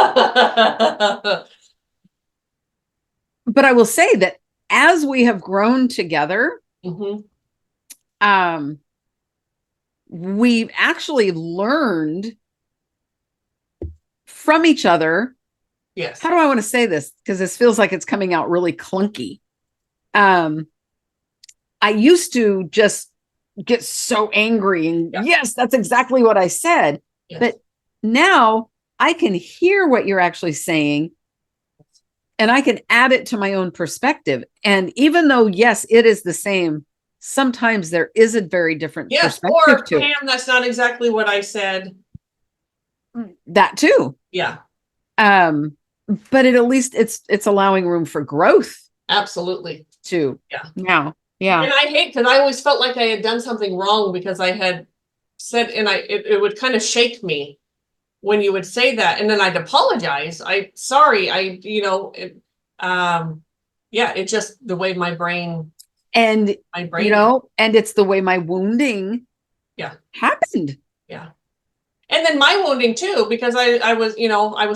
But I will say that as we have grown together, we've actually learned from each other. Yes. How do I want to say this? Because this feels like it's coming out really clunky. I used to just get so angry and yes, that's exactly what I said. Yes. But now I can hear what you're actually saying and I can add it to my own perspective. And even though, yes, it is the same, sometimes there is a very different perspective or to Pam, that's not exactly what I said. That too. Yeah. But at least it's allowing room for growth. Absolutely. Too. Yeah. Yeah. And I hate, because I always felt like I had done something wrong because I had said, and it would kind of shake me when you would say that. And then I'd apologize. It's just the way my brain. And, and it's the way my wounding happened. Yeah. And then my wounding too, because I was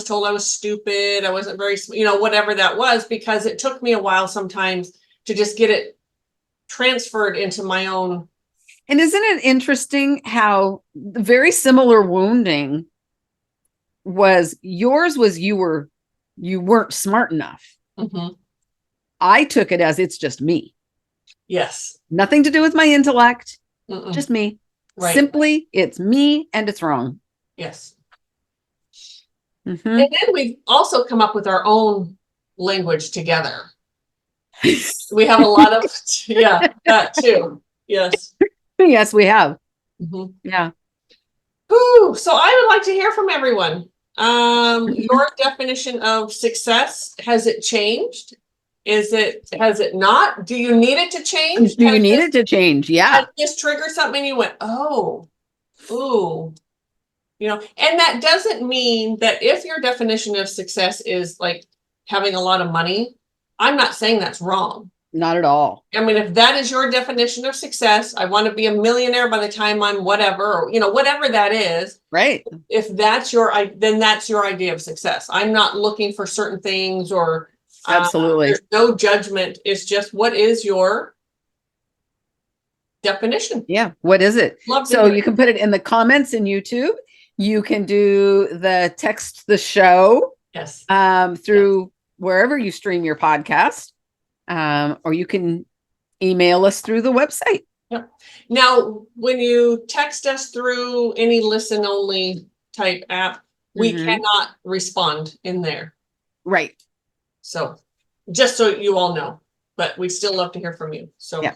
told I was stupid. I wasn't very, whatever that was, because it took me a while sometimes to just get it transferred into my own. And isn't it interesting how very similar wounding was yours was you weren't smart enough. I took it as it's just me. Yes. Nothing to do with my intellect. Mm-mm. Just me. Right. Simply, it's me and it's wrong. Yes. Mm-hmm. And then we've also come up with our own language together. We have a lot of, that too. Yes. Yes, we have. Mm-hmm. Yeah. Ooh, so I would like to hear from everyone. Your definition of success, has it changed? Has it not? Do you need it to change? Do you need it to change? Yeah. Has this triggered something and you went, oh, ooh, and that doesn't mean that if your definition of success is like having a lot of money, I'm not saying that's wrong. Not at all. I mean, if that is your definition of success, I want to be a millionaire by the time I'm whatever, or, whatever that is. Right. If that's then that's your idea of success. I'm not looking for certain things or absolutely. There's no judgment. It's just, what is your definition? Yeah. What is it? So you can put it in the comments in YouTube. You can do the text the show. Yes. Through wherever you stream your podcast. Or you can email us through the website. Yep. Now, when you text us through any listen only type app, we cannot respond in there. Right. So just so you all know, but we still love to hear from you. So, yeah.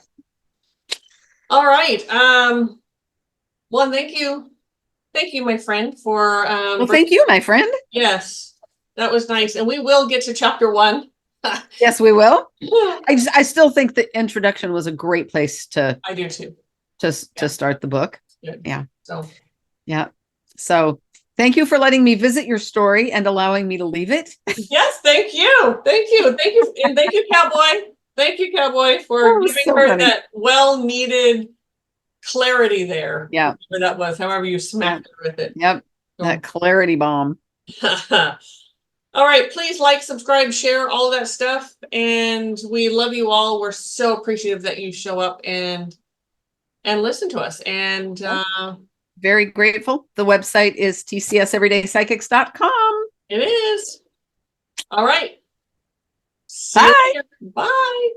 All right. Well, thank you. Thank you, my friend, for, thank you, my friend. Yes, that was nice. And we will get to chapter 1. Yes, we will. I still think the introduction was a great place to. I do too. To start the book. Good. Yeah. So. Yeah. So thank you for letting me visit your story and allowing me to leave it. Yes, thank you. Thank you. Thank you. And thank you, Cowboy. Thank you, Cowboy, for giving her that well-needed clarity there. Yeah. Whatever that was, however you smacked her with it. Yep. That clarity bomb. All right, please like, subscribe, share, all that stuff. And we love you all. We're so appreciative that you show up and listen to us. And very grateful. The website is tcseverydaypsychics.com. It is. All right. Bye. Bye.